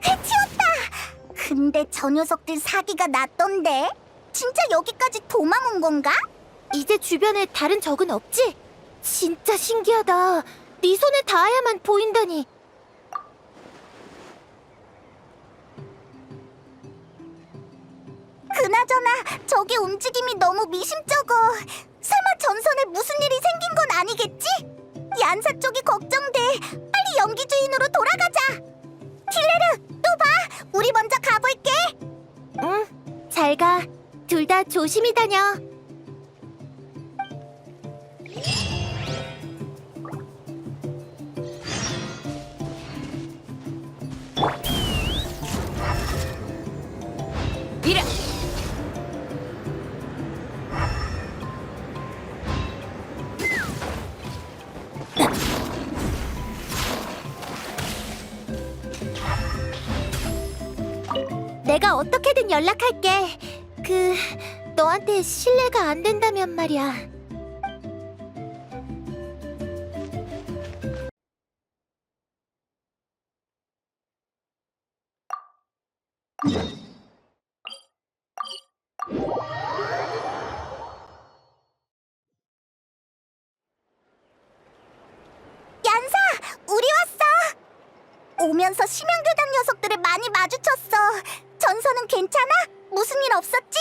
[SPEAKER 1] 해치웠다. 근데 저 녀석들 사기가 났던데. 진짜 여기까지 도망 온 건가?
[SPEAKER 6] 이제 주변에 다른 적은 없지? 진짜 신기하다. 네 손에 닿아야만 보인다니.
[SPEAKER 1] 그나저나 저기 움직임이 너무 미심쩍어. 설마 전선에 무슨 일이 생긴 건 아니겠지? 얀사 쪽이 걱정돼. 빨리 연기 주인으로 돌아가자. 틸레르, 또 봐. 우리 먼저 가볼게.
[SPEAKER 6] 응, 잘 가. 둘 다 조심히 다녀.
[SPEAKER 2] 이래.
[SPEAKER 6] 내가 어떻게든 연락할게. 너한테 신뢰가 안 된다면 말이야.
[SPEAKER 1] 얀사, 우리 왔어. 오면서 심연교단 녀석들을 많이 마주쳤어. 전선은 괜찮아? 무슨 일 없었지?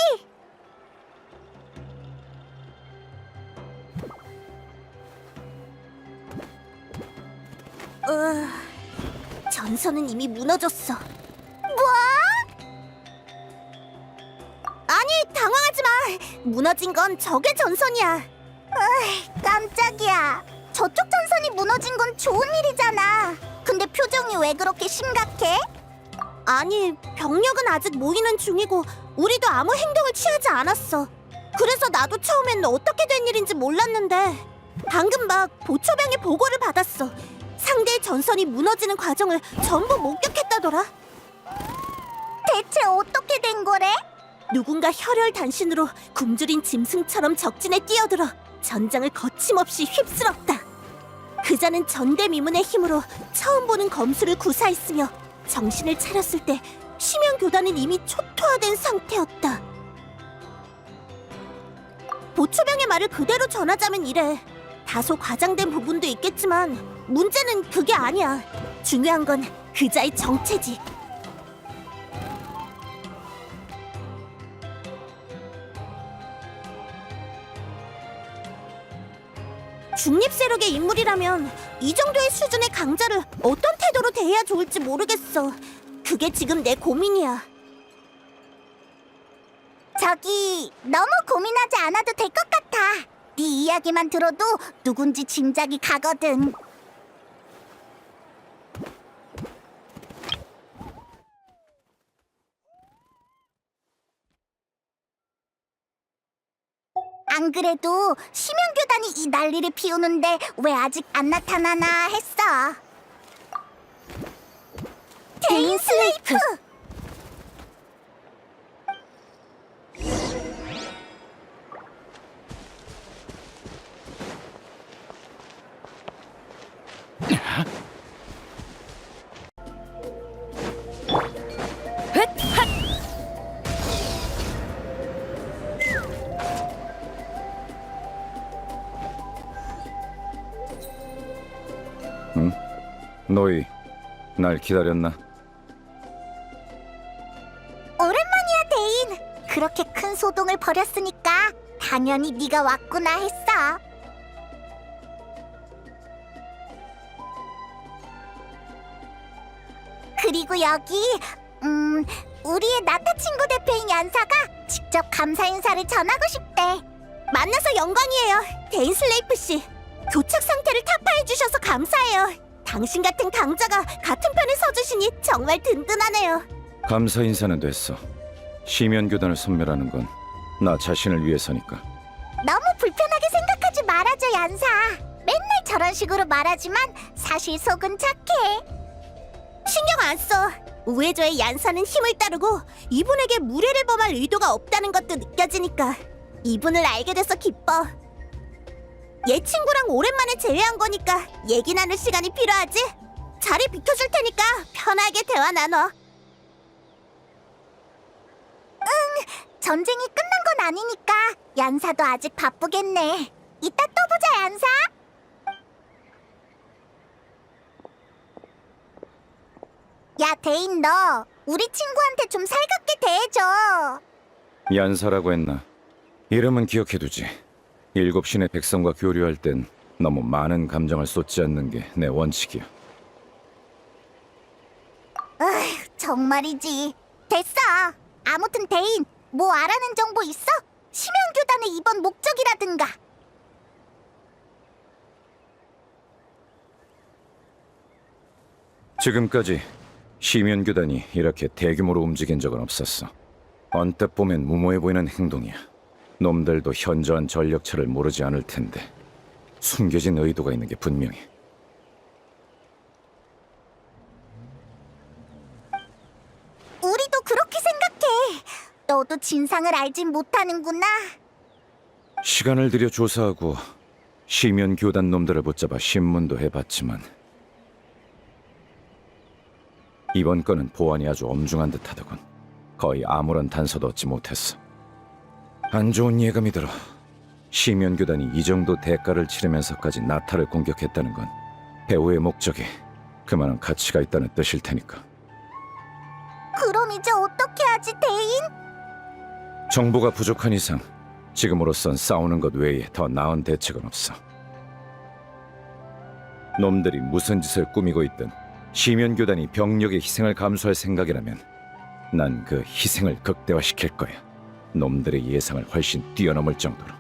[SPEAKER 1] 전선은 이미 무너졌어. 뭐? 아니, 당황하지 마. 무너진 건 적의 전선이야. 깜짝이야. 저쪽 전선이 무너진 건 좋은 일이잖아. 근데 표정이 왜 그렇게 심각해? 아니, 병력은 아직 모이는 중이고 우리도 아무 행동을 취하지 않았어. 그래서 나도 처음엔 어떻게 된 일인지 몰랐는데 방금 막 보초병의 보고를 받았어. 상대의 전선이 무너지는 과정을 전부 목격했다더라. 대체 어떻게 된 거래? 누군가 혈혈단신으로 굶주린 짐승처럼 적진에 뛰어들어 전장을 거침없이 휩쓸었다. 그자는 전대미문의 힘으로 처음 보는 검수를 구사했으며 정신을 차렸을 때 심연교단은 이미 초토화된 상태였다. 보초병의 말을 그대로 전하자면 이래. 다소 과장된 부분도 있겠지만 문제는 그게 아니야. 중요한 건 그자의 정체지. 중립 세력의 인물이라면 이 정도의 수준의 강자를 어떤 태도로 대해야 좋을지 모르겠어. 그게 지금 내 고민이야. 저기, 너무 고민하지 않아도 될 것 같아. 네 이야기만 들어도 누군지 짐작이 가거든. 안 그래도 심연교단이 이 난리를 피우는데 왜 아직 안 나타나나 했어. 데인 슬레이프!
[SPEAKER 4] 너희 날 기다렸나?
[SPEAKER 1] 오랜만이야, 데인. 그렇게 큰 소동을 벌였으니까 당연히 네가 왔구나 했어. 그리고 여기 우리의 나타 친구 대표인 얀사가 직접 감사 인사를 전하고 싶대. 만나서 영광이에요, 데인 슬레이프 씨. 교착 상태를 타파해 주셔서 감사해요. 당신 같은 강자가 같은 편에 서주시니 정말 든든하네요.
[SPEAKER 4] 감사 인사는 됐어. 시면교단을 섬멸하는 건 나 자신을 위해서니까.
[SPEAKER 1] 너무 불편하게 생각하지 말아줘, 얀사. 맨날 저런 식으로 말하지만 사실 속은 착해. 신경 안 써. 우회조의 얀사는 힘을 따르고 이분에게 무례를 범할 의도가 없다는 것도 느껴지니까 이분을 알게 돼서 기뻐. 얘 친구랑 오랜만에 재회한 거니까 얘기 나눌 시간이 필요하지? 자리 비켜줄 테니까 편하게 대화 나눠. 전쟁이 끝난 건 아니니까 얀사도 아직 바쁘겠네. 이따 또 보자, 얀사. 야, 데인, 너 우리 친구한테 좀 살갑게 대해줘.
[SPEAKER 4] 얀사라고 했나? 이름은 기억해두지. 7신의 백성과 교류할 땐 너무 많은 감정을 쏟지 않는 게 내 원칙이야.
[SPEAKER 1] 정말이지. 됐어. 아무튼 데인, 뭐 알아낸 정보 있어? 심연교단의 이번 목적이라든가.
[SPEAKER 4] 지금까지 시면교단이 이렇게 대규모로 움직인 적은 없었어. 언뜻 보면 무모해 보이는 행동이야. 놈들도 현저한 전력차를 모르지 않을 텐데 숨겨진 의도가 있는 게 분명해.
[SPEAKER 1] 우리도 그렇게 생각해. 너도 진상을 알진 못하는구나.
[SPEAKER 4] 시간을 들여 조사하고 시면교단 놈들을 붙잡아 신문도 해봤지만 이번 건은 보안이 아주 엄중한 듯하더군. 거의 아무런 단서도 얻지 못했어. 안 좋은 예감이 들어. 시면교단이 이 정도 대가를 치르면서까지 나타를 공격했다는 건 배후의 목적에 그만한 가치가 있다는 뜻일 테니까.
[SPEAKER 1] 그럼 이제 어떻게 하지, 데인?
[SPEAKER 4] 정보가 부족한 이상 지금으로선 싸우는 것 외에 더 나은 대책은 없어. 놈들이 무슨 짓을 꾸미고 있든 시면교단이 병력의 희생을 감수할 생각이라면 난 그 희생을 극대화시킬 거야. 놈들의 예상을 훨씬 뛰어넘을 정도로.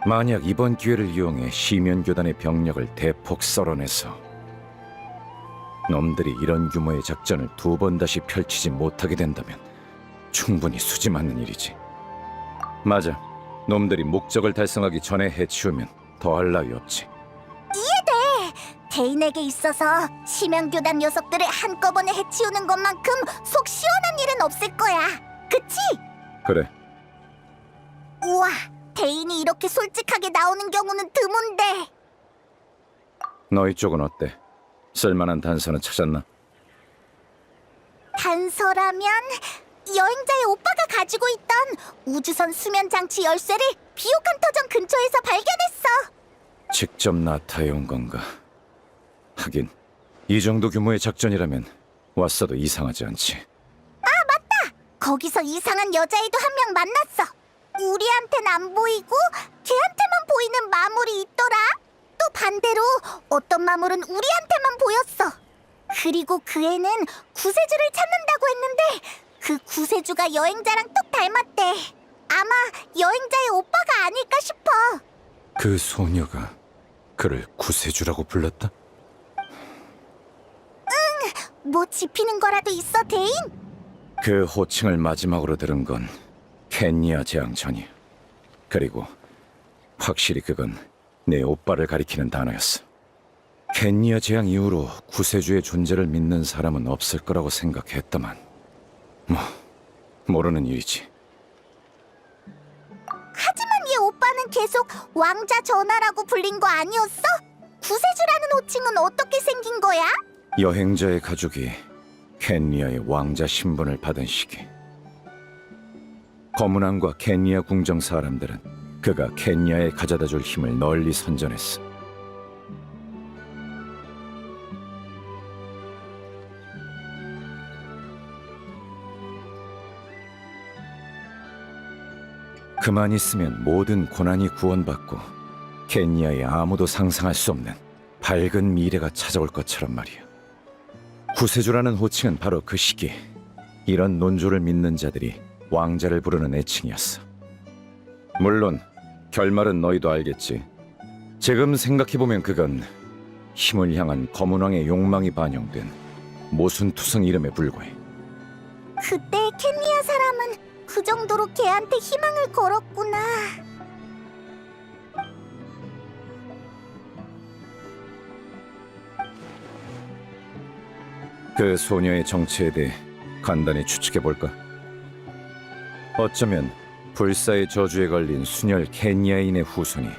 [SPEAKER 4] 만약 이번 기회를 이용해 시면교단의 병력을 대폭 썰어내서 놈들이 이런 규모의 작전을 2번 다시 펼치지 못하게 된다면 충분히 수지 맞는 일이지. 맞아. 놈들이 목적을 달성하기 전에 해치우면 더할 나위 없지.
[SPEAKER 1] 데인에게 있어서 심연교단 녀석들을 한꺼번에 해치우는 것만큼 속 시원한 일은 없을 거야. 그치?
[SPEAKER 4] 그래.
[SPEAKER 1] 우와, 데인이 이렇게 솔직하게 나오는 경우는 드문데.
[SPEAKER 4] 너희 쪽은 어때? 쓸만한 단서는 찾았나?
[SPEAKER 1] 단서라면 여행자의 오빠가 가지고 있던 우주선 수면 장치 열쇠를 비옥한 터전 근처에서 발견했어.
[SPEAKER 4] 직접 나타해 온 건가? 하긴 이 정도 규모의 작전이라면 왔어도 이상하지 않지.
[SPEAKER 1] 거기서 이상한 여자애도 한 명 만났어. 우리한텐 안 보이고 걔한테만 보이는 마물이 있더라. 또 반대로 어떤 마물은 우리한테만 보였어. 그리고 그 애는 구세주를 찾는다고 했는데 그 구세주가 여행자랑 똑 닮았대. 아마 여행자의 오빠가 아닐까 싶어.
[SPEAKER 4] 그 소녀가 그를 구세주라고 불렀다?
[SPEAKER 1] 뭐 짚히는 거라도 있어, 대인?
[SPEAKER 4] 그 호칭을 마지막으로 들은 건 켄니아 재앙 전이야. 그리고 확실히 그건 내 오빠를 가리키는 단어였어. 켄니아 재앙 이후로 구세주의 존재를 믿는 사람은 없을 거라고 생각했다만 모르는 일이지.
[SPEAKER 1] 하지만 얘 오빠는 계속 왕자 전하라고 불린 거 아니었어? 구세주라는 호칭은 어떻게 생긴 거야?
[SPEAKER 4] 여행자의 가족이 켄니아의 왕자 신분을 받은 시기, 거문왕과 켄니아 궁정 사람들은 그가 켄니아에 가져다줄 힘을 널리 선전했어. 그만 있으면 모든 고난이 구원받고 켄니아에 아무도 상상할 수 없는 밝은 미래가 찾아올 것처럼 말이야. 구세주라는 호칭은 바로 그 시기, 이런 논조를 믿는 자들이 왕자를 부르는 애칭이었어. 물론 결말은 너희도 알겠지. 지금 생각해보면 그건 힘을 향한 검은왕의 욕망이 반영된 모순투성 이름에 불과해.
[SPEAKER 1] 그때 켄니아 사람은 그 정도로 걔한테 희망을 걸었구나.
[SPEAKER 4] 그 소녀의 정체에 대해 간단히 추측해볼까? 어쩌면 불사의 저주에 걸린 순혈 켄니아인의 후손이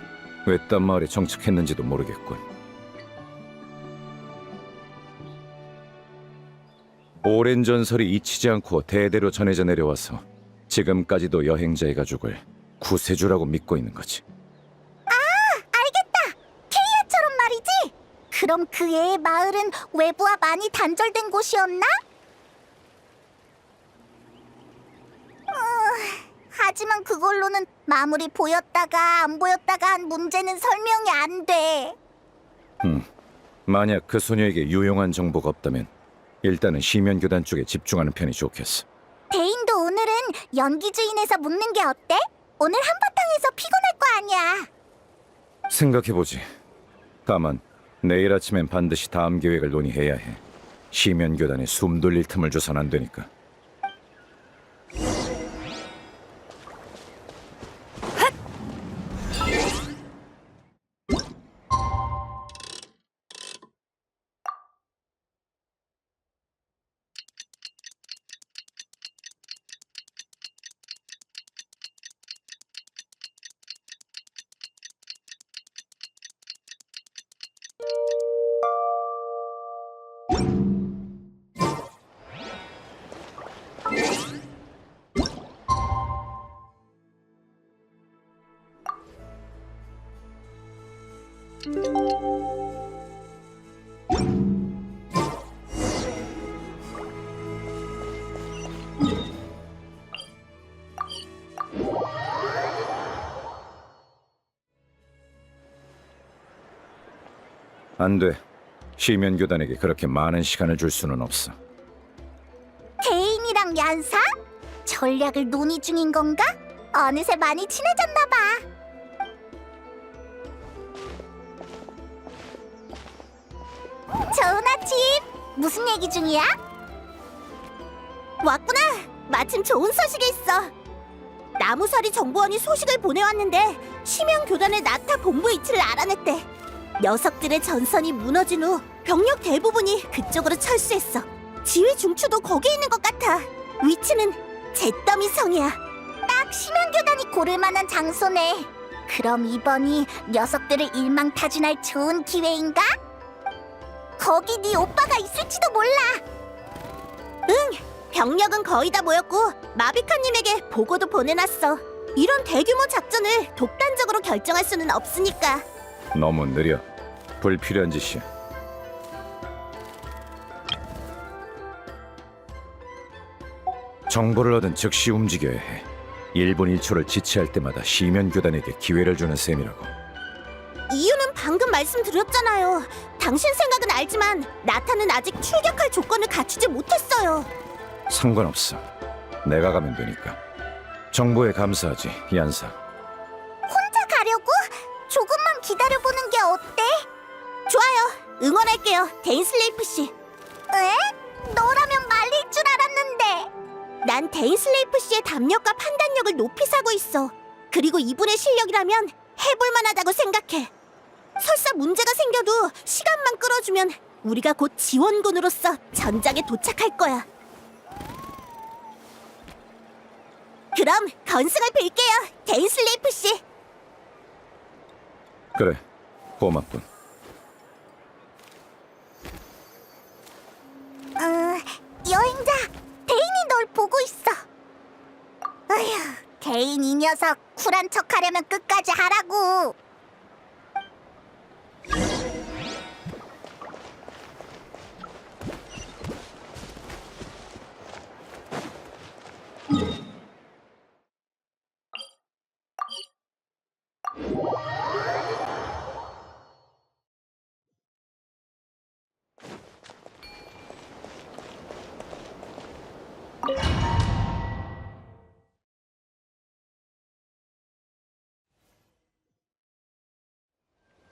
[SPEAKER 4] 외딴 마을에 정착했는지도 모르겠군. 오랜 전설이 잊히지 않고 대대로 전해져 내려와서 지금까지도 여행자의 가족을 구세주라고 믿고 있는 거지.
[SPEAKER 1] 알겠다. 케이아처럼 말이지. 그럼 그 애의 마을은 외부와 많이 단절된 곳이었나? 하지만 그걸로는 마물이 보였다가 안 보였다가 한 문제는 설명이 안 돼.
[SPEAKER 4] 만약 그 소녀에게 유용한 정보가 없다면 일단은 시면교단 쪽에 집중하는 편이 좋겠어.
[SPEAKER 1] 대인도 오늘은 연기주인에서 묻는 게 어때? 오늘 한바탕에서 피곤할 거 아니야.
[SPEAKER 4] 생각해보지. 다만 내일 아침엔 반드시 다음 계획을 논의해야 해. 시면교단에 숨 돌릴 틈을 줘선 안 되니까. 안 돼. 시면교단에게 그렇게 많은 시간을 줄 수는 없어.
[SPEAKER 1] 대인이랑 얀사? 전략을 논의 중인 건가? 어느새 많이 친해졌나 봐. 좋은 아침. 무슨 얘기 중이야? 왔구나. 마침 좋은 소식이 있어. 나무사리 정보원이 소식을 보내왔는데 심양 교단의 나타 본부 위치를 알아냈대. 녀석들의 전선이 무너진 후 병력 대부분이 그쪽으로 철수했어. 지휘 중추도 거기 있는 것 같아. 위치는 잿더미 성이야. 딱 심양교단이 고를 만한 장소네. 그럼 이번이 녀석들을 일망타진할 좋은 기회인가? 거기 네 오빠가 있을지도 몰라. 응, 병력은 거의 다 모였고 마비카님에게 보고도 보내놨어. 이런 대규모 작전을 독단적으로 결정할 수는 없으니까.
[SPEAKER 4] 너무 느려. 불필요한 짓이야. 정보를 얻은 즉시 움직여야 해. 1분 1초를 지체할 때마다 시면 교단에게 기회를 주는 셈이라고.
[SPEAKER 1] 이유는 방금 말씀드렸잖아요. 당신 생각은 알지만 나타는 아직 출격할 조건을 갖추지 못했어요.
[SPEAKER 4] 상관없어. 내가 가면 되니까. 정보에 감사하지, 얀사.
[SPEAKER 1] 혼자 가려고? 조금만 기다려보는 게 어때? 좋아요. 응원할게요, 데인슬레이프 씨. 에? 너라면 말릴 줄 알았는데. 난 데인슬레이프 씨의 담력과 판단력을 높이 사고 있어. 그리고 이분의 실력이라면 해볼만하다고 생각해. 설사 문제가 생겨도 시간만 끌어주면 우리가 곧 지원군으로서 전장에 도착할 거야. 그럼 건승을 빌게요, 데인슬레이프 씨.
[SPEAKER 4] 그래, 고맙군.
[SPEAKER 1] 여행자, 데인이 널 보고 있어. 어휴, 데인 이 녀석 쿨한 척하려면 끝까지 하라고.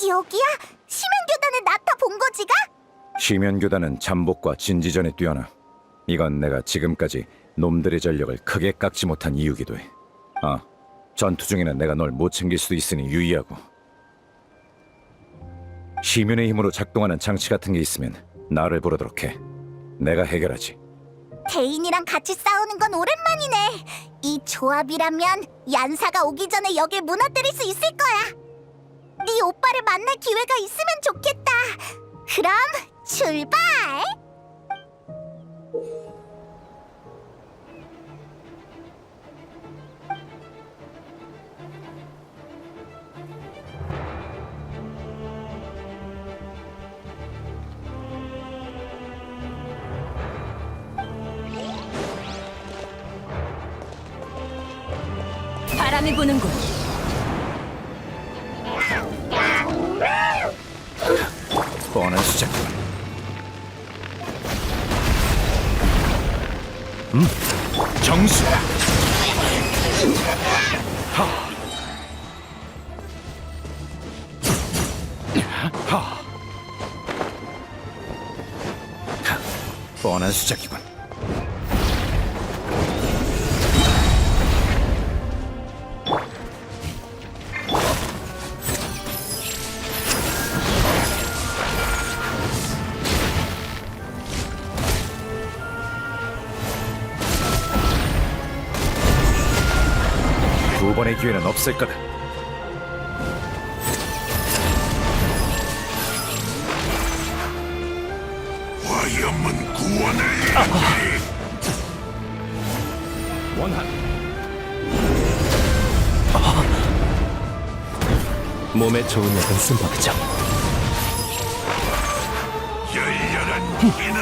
[SPEAKER 1] 여기야? 심연교단의 나타 본거지가?
[SPEAKER 4] 시면 교단은 잠복과 진지전에 뛰어나. 이건 내가 지금까지 놈들의 전력을 크게 깎지 못한 이유기도 해. 전투 중에는 내가 널 못 챙길 수도 있으니 유의하고. 시면의 힘으로 작동하는 장치 같은 게 있으면 나를 부르도록 해. 내가 해결하지.
[SPEAKER 1] 데인이랑 같이 싸우는 건 오랜만이네. 이 조합이라면 얀사가 오기 전에 여길 무너뜨릴 수 있을 거야. 네 오빠를 만날 기회가 있으면 좋겠다. 그럼 출발!
[SPEAKER 2] 바람이 부는군.
[SPEAKER 4] 뻔한 수작권. 정수. 뻔한 수작이군. 두 번의 기회는 없을 거다.
[SPEAKER 8] 화염은 구원을
[SPEAKER 4] 원한.
[SPEAKER 5] 몸에 좋은 약은 쓴법이죠.
[SPEAKER 8] 열렬한 기는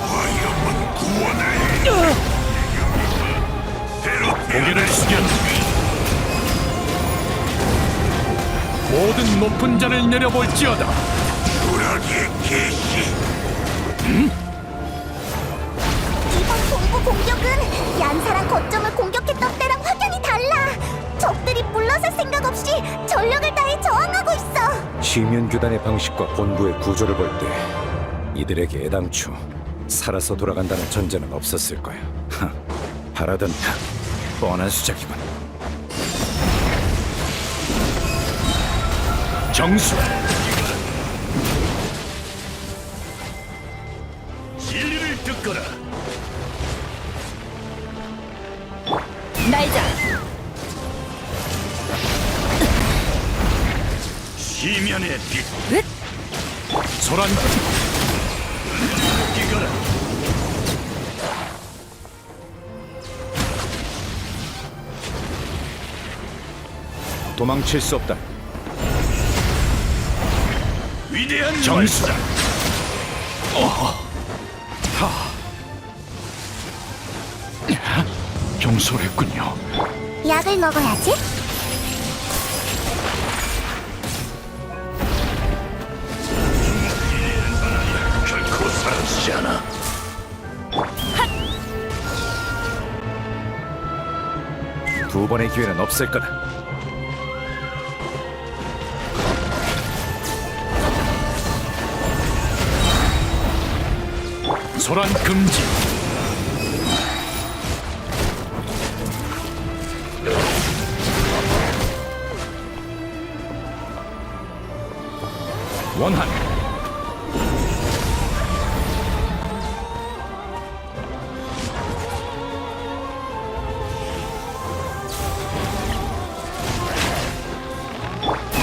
[SPEAKER 8] 화염은 구원을
[SPEAKER 3] 고개를 숙여 모든 높은 자를 내려볼지어다.
[SPEAKER 8] 누락의 계시
[SPEAKER 1] 이번 본부 공격은 얀사랑 거점을 공격했던 때랑 확연히 달라. 적들이 물러설 생각 없이 전력을 다해 저항하고 있어.
[SPEAKER 4] 시면 교단의 방식과 본부의 구조를 볼 때 이들에게 애당초 살아서 돌아간다는 전제는 없었을 거야. 바라던 뻔한 수작이군.
[SPEAKER 3] 정수. 진리를 듣거라.
[SPEAKER 2] 날자.
[SPEAKER 3] 시면의 빛. 소란. 이거라.
[SPEAKER 4] 도망칠 수 없다.
[SPEAKER 3] 위대한 정수다. 경솔했군요.
[SPEAKER 1] 약을 먹어야지.
[SPEAKER 8] 결코 사라지지 않아.
[SPEAKER 4] 두 번의 기회는 없을 거다.
[SPEAKER 3] 소란 금지.
[SPEAKER 4] 원한.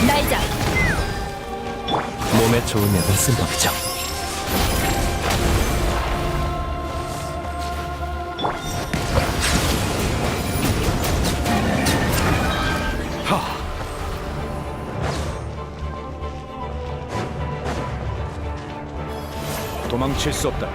[SPEAKER 2] 날자.
[SPEAKER 5] 몸에 좋은 약을 쓴 법이죠.
[SPEAKER 4] 도망칠 수 없다.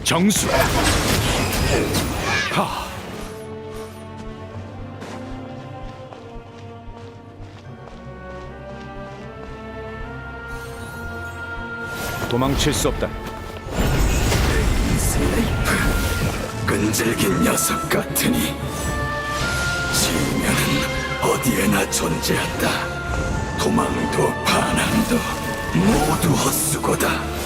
[SPEAKER 3] 정수.
[SPEAKER 4] 도망칠 수 없다.
[SPEAKER 8] 끈질긴 녀석 같으니 지면은 어디에나 존재한다. 도망도 반항도 모두 헛수고다.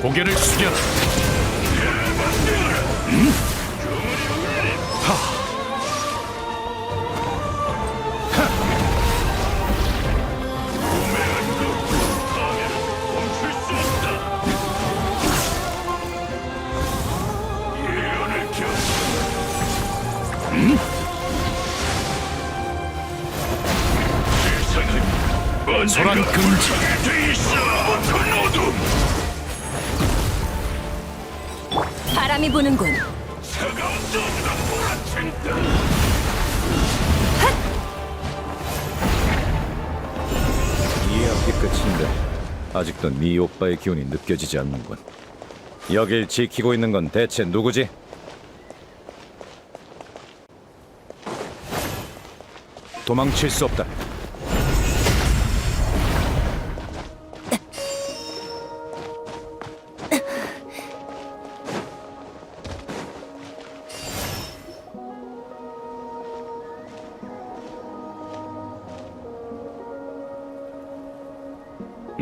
[SPEAKER 3] 고개를 숙여라. 소란 금지.
[SPEAKER 2] 바람이 부는군.
[SPEAKER 4] 이 앞이 끝인데 아직도 네 오빠의 기운이 느껴지지 않는군. 여길 지키고 있는 건 대체 누구지? 도망칠 수 없다.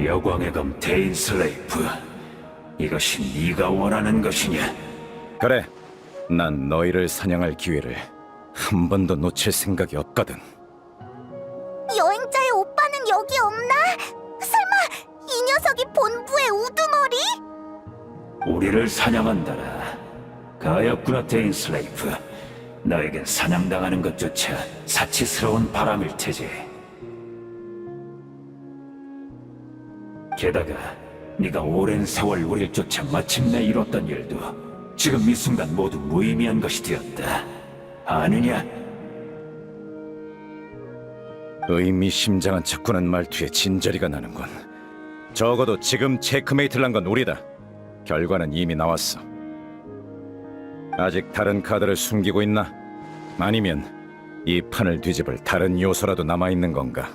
[SPEAKER 8] 여광의 검 데인슬레이프, 이것이 네가 원하는 것이냐?
[SPEAKER 4] 그래, 난 너희를 사냥할 기회를 한 번도 놓칠 생각이 없거든.
[SPEAKER 1] 여행자의 오빠는 여기 없나? 설마 이 녀석이 본부의 우두머리?
[SPEAKER 8] 우리를 사냥한다라. 가엾구나 데인슬레이프. 너에겐 사냥당하는 것조차 사치스러운 바람일 테지. 게다가 네가 오랜 세월 우릴 쫓아 마침내 이뤘던 일도 지금 이 순간 모두 무의미한 것이 되었다. 아느냐?
[SPEAKER 4] 의미심장한 척구는 말투에 진저리가 나는군. 적어도 지금 체크메이트를 한 건 우리다. 결과는 이미 나왔어. 아직 다른 카드를 숨기고 있나? 아니면 이 판을 뒤집을 다른 요소라도 남아있는 건가?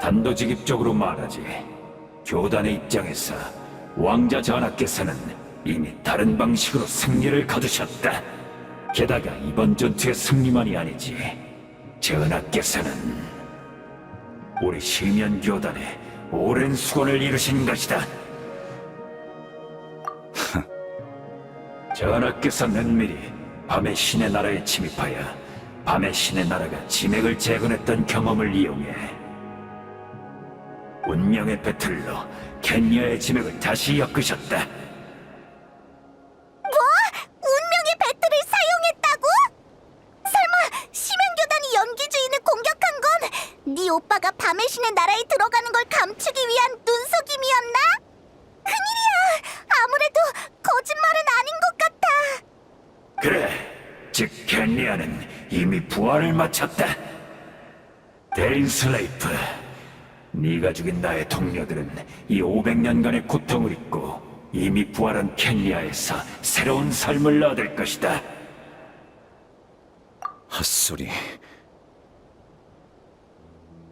[SPEAKER 8] 단도직입적으로 말하지. 교단의 입장에서 왕자 전하께서는 이미 다른 방식으로 승리를 거두셨다. 게다가 이번 전투의 승리만이 아니지. 전하께서는 우리 시면교단의 오랜 수건을 이루신 것이다. 전하께서 은밀히 밤의 신의 나라에 침입하여 밤의 신의 나라가 지맥을 재건했던 경험을 이용해 운명의 배틀로 켄야의 지맥을 다시 엮으셨다.
[SPEAKER 1] 운명의 배틀을 사용했다고? 설마 심연교단이 연기주인을 공격한 건 네 오빠가 밤의 신의 나라에 들어가는 걸 감추기 위한 눈속임이었나? 큰일이야. 아무래도 거짓말은 아닌 것 같아.
[SPEAKER 8] 그래, 즉 켄야는 이미 부활을 마쳤다. 데인 슬레이프, 네가 죽인 나의 동료들은 이 500년간의 고통을 잊고 이미 부활한 켄야에서 새로운 삶을 얻을 것이다.
[SPEAKER 4] 헛소리.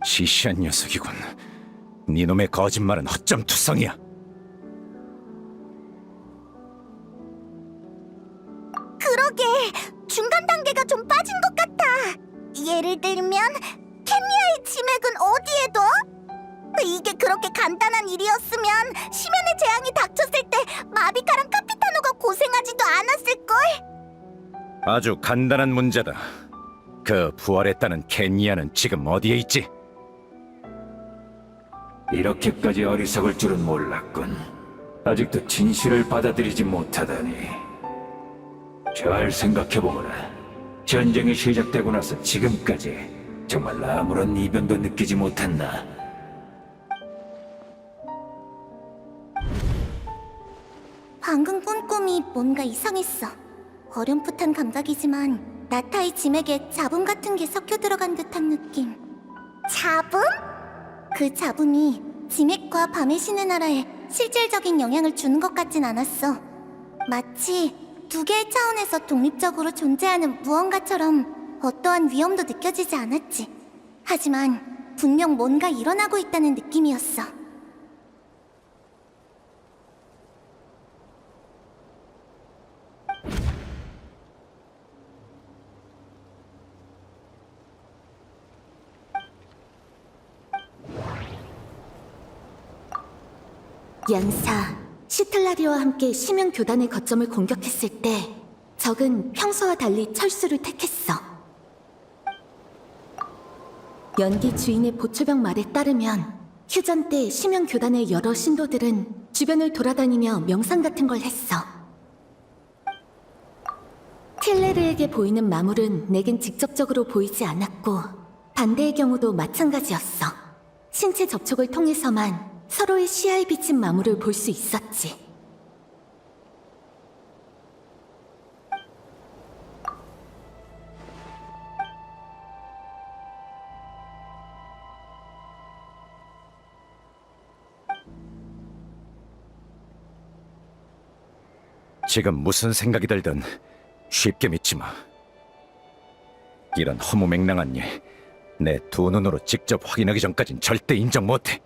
[SPEAKER 4] 시시한 녀석이군. 네놈의 거짓말은 헛점투성이야.
[SPEAKER 1] 그러게, 중간 단계가 좀 빠진 것 같아. 예를 들면 켄야의 지맥은 어디에 둬? 이게 그렇게 간단한 일이었으면 심연의 재앙이 닥쳤을 때 마비카랑 카피타노가 고생하지도 않았을걸?
[SPEAKER 4] 아주 간단한 문제다. 그 부활했다는 켄야는 지금 어디에 있지?
[SPEAKER 8] 이렇게까지 어리석을 줄은 몰랐군. 아직도 진실을 받아들이지 못하다니. 잘 생각해보거라. 전쟁이 시작되고 나서 지금까지 정말 아무런 이변도 느끼지 못했나?
[SPEAKER 1] 방금 꾼 꿈이 뭔가 이상했어. 어렴풋한 감각이지만 나타의 지맥에 잡음 같은 게 섞여 들어간 듯한 느낌. 잡음? 그 잡음이 지맥과 밤의 신의 나라에 실질적인 영향을 주는 것 같진 않았어. 마치 두 개의 차원에서 독립적으로 존재하는 무언가처럼 어떠한 위험도 느껴지지 않았지. 하지만 분명 뭔가 일어나고 있다는 느낌이었어.
[SPEAKER 6] 연사, 시틀라리와 함께 심연 교단의 거점을 공격했을 때 적은 평소와 달리 철수를 택했어. 연기 주인의 보초병 말에 따르면 휴전 때 심연 교단의 여러 신도들은 주변을 돌아다니며 명상 같은 걸 했어. 틸레르에게 보이는 마물은 내겐 직접적으로 보이지 않았고 반대의 경우도 마찬가지였어. 신체 접촉을 통해서만 서로의 시야에 비친 마물을 볼 수 있었지.
[SPEAKER 4] 지금 무슨 생각이 들든 쉽게 믿지 마. 이런 허무맹랑한 일, 내 두 눈으로 직접 확인하기 전까진 절대 인정 못해.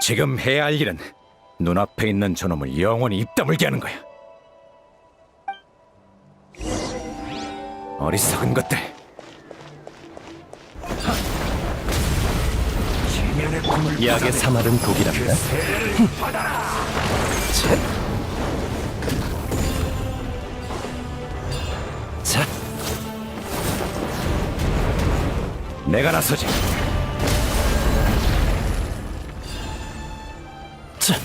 [SPEAKER 4] 지금 해야 할 일은 눈앞에 있는 저놈을 영원히 입 다물게 하는 거야. 어리석은 것들.
[SPEAKER 8] 지면의 꿈을
[SPEAKER 4] 약의 사말은 독이랍니다. 자, 내가 나서지. 자.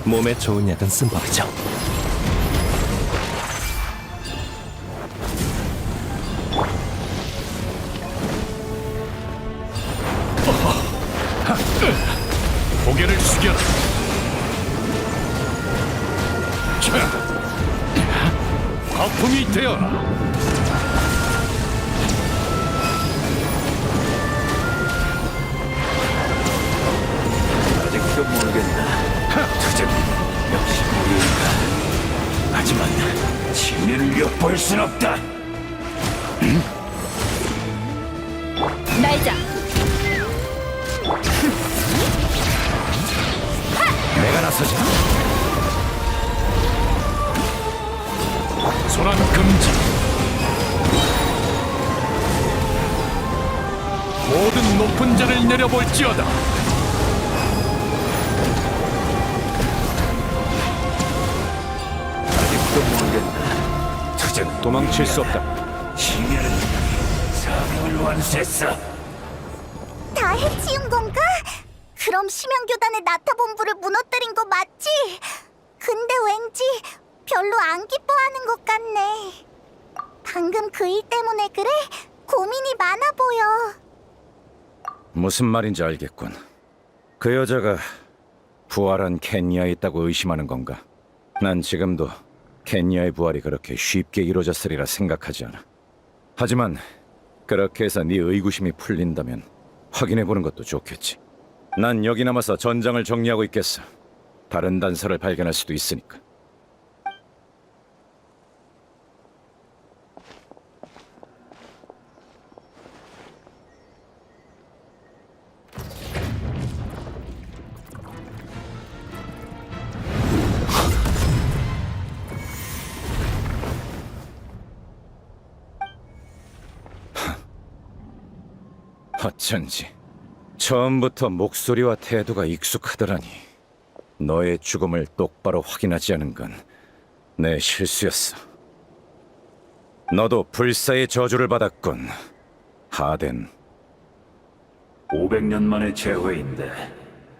[SPEAKER 4] 몸에 좋은 약은 쓴 법이죠.
[SPEAKER 3] 고개를 숙여라. 거품이 되어라.
[SPEAKER 8] 아직도 모르겠다. 투쟁 역시 우리의 하지만 침례를 엿볼 순 없다.
[SPEAKER 6] 날자.
[SPEAKER 4] 내가 나서지.
[SPEAKER 3] 소란 금지. 모든 높은 자를 내려볼지어다.
[SPEAKER 8] 아직도 모르겠나. 투쟁은
[SPEAKER 4] 도망칠 수 없다.
[SPEAKER 8] 심연은 사명을 완수했어.
[SPEAKER 1] 다 해치운 건가? 그럼 심연교단의 나타본부를 무너뜨린 거 맞지? 근데 왠지 별로 안 기뻐하는 것 같네. 방금 그 일 때문에 그래? 고민이 많아 보여.
[SPEAKER 4] 무슨 말인지 알겠군. 그 여자가 부활한 켄야에 있다고 의심하는 건가? 난 지금도 켄야의 부활이 그렇게 쉽게 이루어졌으리라 생각하지 않아. 하지만 그렇게 해서 네 의구심이 풀린다면 확인해보는 것도 좋겠지. 난 여기 남아서 전장을 정리하고 있겠어. 다른 단서를 발견할 수도 있으니까. 어쩐지 처음부터 목소리와 태도가 익숙하더라니. 너의 죽음을 똑바로 확인하지 않은 건 내 실수였어. 너도 불사의 저주를 받았군, 하덴.
[SPEAKER 8] 500년 만의 재회인데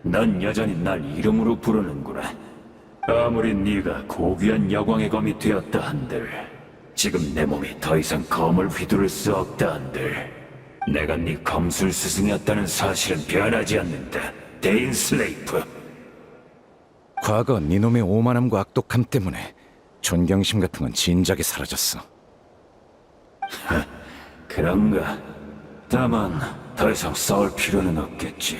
[SPEAKER 8] 넌 여전히 날 이름으로 부르는구나. 아무리 네가 고귀한 여광의 검이 되었다 한들 지금 내 몸이 더 이상 검을 휘두를 수 없다 한들 내가 네 검술 스승이었다는 사실은 변하지 않는다. 데인 슬레이프.
[SPEAKER 4] 과거 네놈의 오만함과 악독함 때문에 존경심 같은 건 진작에 사라졌어.
[SPEAKER 8] 그런가? 다만 더 이상 싸울 필요는 없겠지.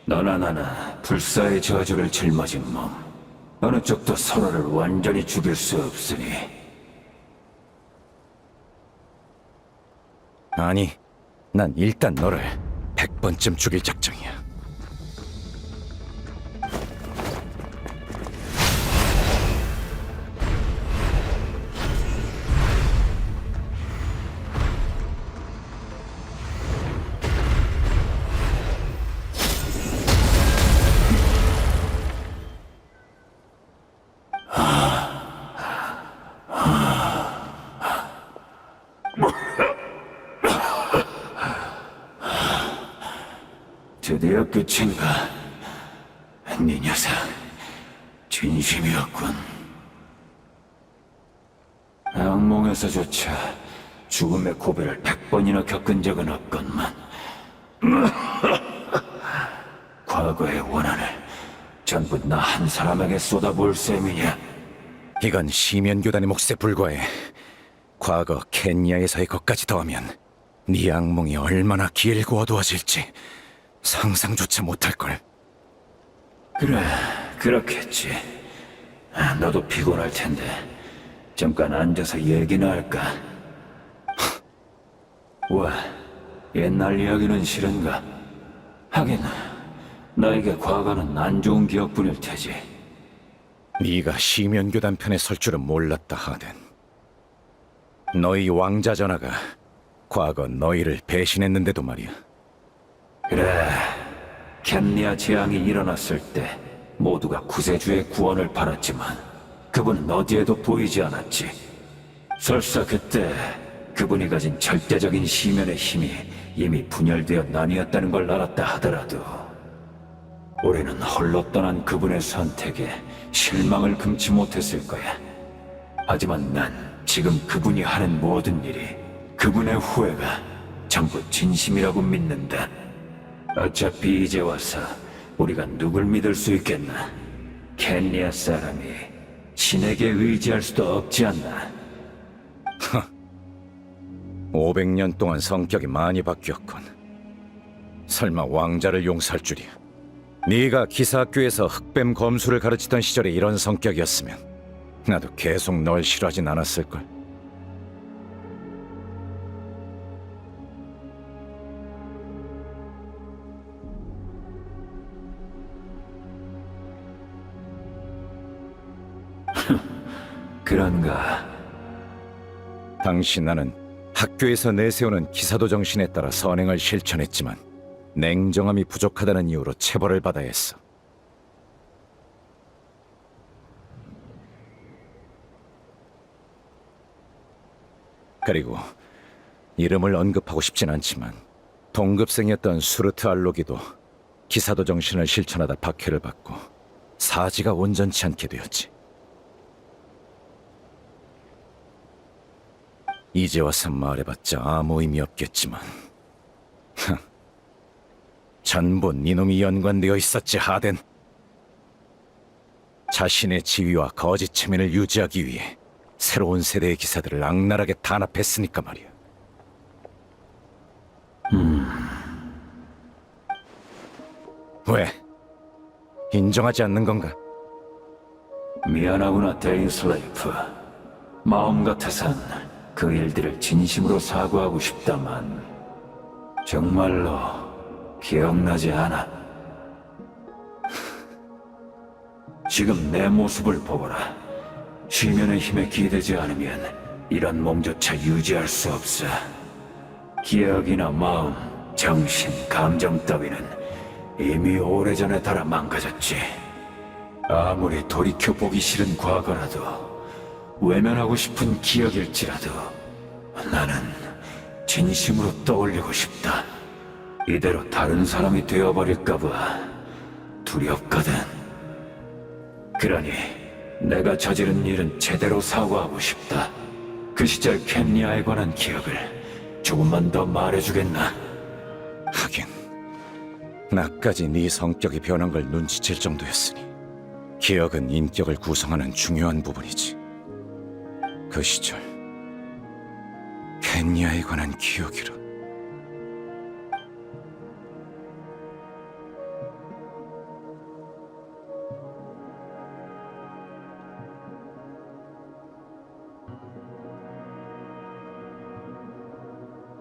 [SPEAKER 8] 너나 나나 불사의 저주를 짊어진 몸. 어느 쪽도 서로를 완전히 죽일 수 없으니.
[SPEAKER 4] 아니, 난 일단 너를 100번쯤 죽일 작정이야.
[SPEAKER 8] 드디어 끝인가? 네 녀석, 진심이었군. 악몽에서조차 죽음의 고비를 100번이나 겪은 적은 없건만 과거의 원한을 전부 나 한 사람에게 쏟아부을 셈이냐?
[SPEAKER 4] 이건 시면교단의 몫에 불과해. 과거 켄야에서의 것까지 더하면 네 악몽이 얼마나 길고 어두워질지 상상조차 못할걸.
[SPEAKER 8] 그래, 그렇겠지. 너도 피곤할 텐데 잠깐 앉아서 얘기나 할까? 와, 옛날 이야기는 싫은가? 하긴 나에게 과거는 안 좋은 기억뿐일 테지.
[SPEAKER 4] 네가 시면교단 편에 설 줄은 몰랐다, 하덴. 너희 왕자 전하가 과거 너희를 배신했는데도 말이야.
[SPEAKER 8] 그래, 켄리아 재앙이 일어났을 때 모두가 구세주의 구원을 바랐지만 그분은 어디에도 보이지 않았지. 설사 그때 그분이 가진 절대적인 시면의 힘이 이미 분열되어 나뉘었다는 걸 알았다 하더라도 우리는 홀로 떠난 그분의 선택에 실망을 금치 못했을 거야. 하지만 난 지금 그분이 하는 모든 일이 그분의 후회가 전부 진심이라고 믿는다. 어차피 이제 와서 우리가 누굴 믿을 수 있겠나? 켄리아 사람이 신에게 의지할 수도 없지 않나?
[SPEAKER 4] 500년 동안 성격이 많이 바뀌었군. 설마 왕자를 용서할 줄이야. 네가 기사학교에서 흑뱀 검술을 가르치던 시절에 이런 성격이었으면 나도 계속 널 싫어하진 않았을걸.
[SPEAKER 8] 그런가?
[SPEAKER 4] 당시 나는 학교에서 내세우는 기사도 정신에 따라 선행을 실천했지만 냉정함이 부족하다는 이유로 체벌을 받아야 했어. 그리고 이름을 언급하고 싶진 않지만 동급생이었던 수르트 알로기도 기사도 정신을 실천하다 박해를 받고 사지가 온전치 않게 되었지. 이제 와서 말해봤자 아무 의미 없겠지만 전부 네놈이 연관되어 있었지, 하덴. 자신의 지위와 거짓 체면을 유지하기 위해 새로운 세대의 기사들을 악랄하게 탄압했으니까 말이야. 왜? 인정하지 않는 건가?
[SPEAKER 8] 미안하구나, 데인슬레이프. 마음 같아선 그 일들을 진심으로 사과하고 싶다만 정말로 기억나지 않아. 지금 내 모습을 보거라. 쉬면의 힘에 기대지 않으면 이런 몸조차 유지할 수 없어. 기억이나 마음, 정신, 감정 따위는 이미 오래전에 달아 망가졌지. 아무리 돌이켜보기 싫은 과거라도 외면하고 싶은 기억일지라도 나는 진심으로 떠올리고 싶다. 이대로 다른 사람이 되어버릴까봐 두렵거든. 그러니 내가 저지른 일은 제대로 사과하고 싶다. 그 시절 캔리아에 관한 기억을 조금만 더 말해주겠나?
[SPEAKER 4] 하긴 나까지 네 성격이 변한 걸 눈치챌 정도였으니 기억은 인격을 구성하는 중요한 부분이지. 그 시절 켄야에 관한 기억이라.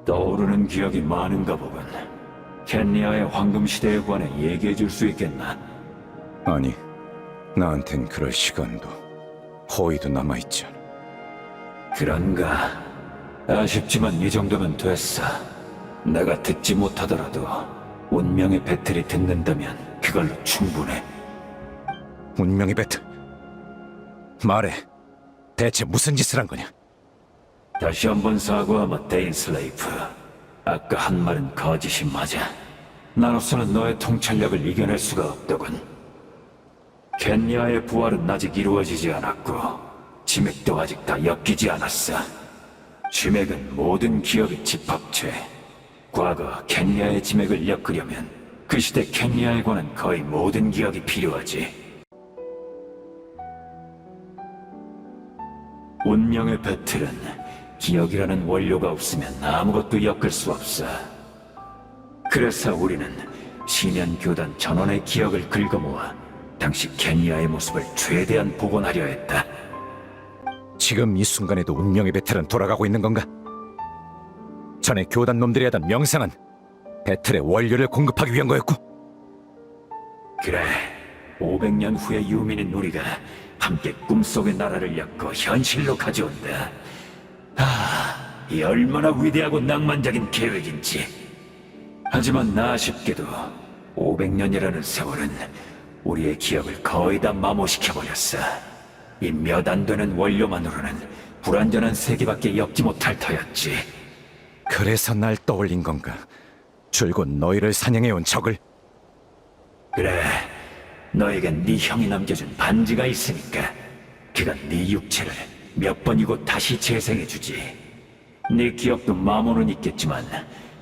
[SPEAKER 8] 떠오르는 기억이 많은가 보군. 켄리아의 황금 시대에 관해 얘기해 줄 수 있겠나?
[SPEAKER 4] 아니, 나한텐 그럴 시간도 호의도 남아있지 않아.
[SPEAKER 8] 그런가? 아쉽지만 이 정도면 됐어. 내가 듣지 못하더라도 운명의 배틀이 듣는다면 그걸로 충분해.
[SPEAKER 4] 운명의 배틀. 말해, 대체 무슨 짓을 한 거냐?
[SPEAKER 8] 다시 한번 사과하마, 데인슬레이프. 아까 한 말은 거짓이 맞아. 나로서는 너의 통찰력을 이겨낼 수가 없더군. 켄야의 부활은 아직 이루어지지 않았고 지맥도 아직 다 엮이지 않았어. 지맥은 모든 기억의 집합체. 과거 켄야의 지맥을 엮으려면 그 시대 켄야에 관한 거의 모든 기억이 필요하지. 운명의 배틀은 기억이라는 원료가 없으면 아무것도 엮을 수 없어. 그래서 우리는 시년 교단 전원의 기억을 긁어모아 당시 켄야의 모습을 최대한 복원하려 했다.
[SPEAKER 4] 지금 이 순간에도 운명의 배틀은 돌아가고 있는 건가? 전에 교단 놈들이 하던 명상은 배틀의 원료를 공급하기 위한 거였고.
[SPEAKER 8] 그래, 500년 후의 유민인 우리가 함께 꿈속의 나라를 엮어 현실로 가져온다. 이 얼마나 위대하고 낭만적인 계획인지. 하지만 아쉽게도 500년이라는 세월은 우리의 기억을 거의 다 마모시켜버렸어. 이 몇 안 되는 원료만으로는 불완전한 세계밖에 엮지 못할 터였지.
[SPEAKER 4] 그래서 날 떠올린 건가? 줄곧 너희를 사냥해온 적을.
[SPEAKER 8] 그래, 너에겐 네 형이 남겨준 반지가 있으니까 그건 네 육체를 몇 번이고 다시 재생해주지. 네 기억도 마모는 있겠지만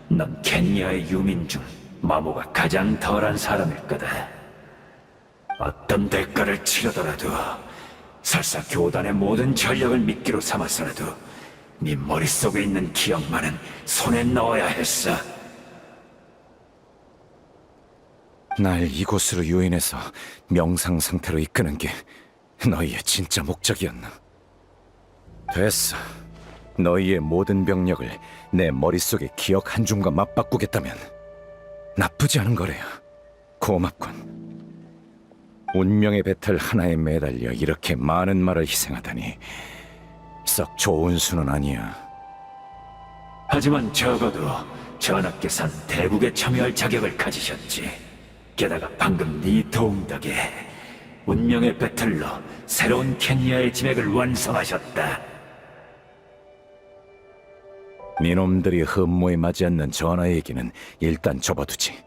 [SPEAKER 8] 넌 켄야의 유민 중 마모가 가장 덜한 사람일 거다. 어떤 대가를 치르더라도 설사 교단의 모든 전력을 미끼로 삼아서라도 네 머릿속에 있는 기억만은 손에 넣어야 했어.
[SPEAKER 4] 날 이곳으로 유인해서 명상 상태로 이끄는 게 너희의 진짜 목적이었나? 됐어. 너희의 모든 병력을 내 머릿속의 기억 한 줌과 맞바꾸겠다면 나쁘지 않은 거래요. 고맙군. 운명의 배틀 하나에 매달려 이렇게 많은 말을 희생하다니 썩 좋은 수는 아니야.
[SPEAKER 8] 하지만 적어도 전하께선 대국에 참여할 자격을 가지셨지. 게다가 방금 네 도움 덕에 운명의 배틀로 새로운 켄야의 지맥을 완성하셨다.
[SPEAKER 4] 니놈들이 흠모에 맞지 않는 전하의 얘기는 일단 접어두지.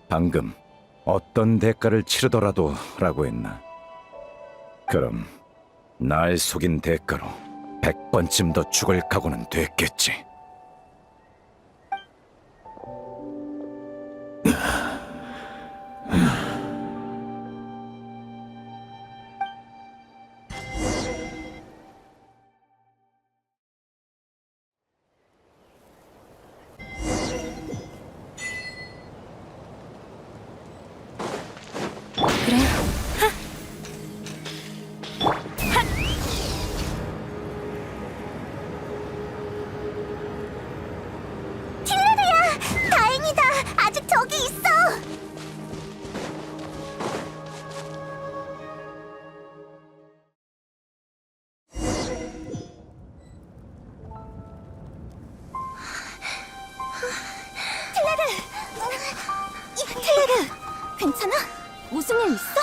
[SPEAKER 4] 방금 어떤 대가를 치르더라도 라고 했나? 그럼 날 속인 대가로 100번쯤 더 죽을 각오는 됐겠지.
[SPEAKER 1] 틸레르야, 다행이다. 아직 저기 있어. 틸레르, 괜찮아? 무슨 일 있어?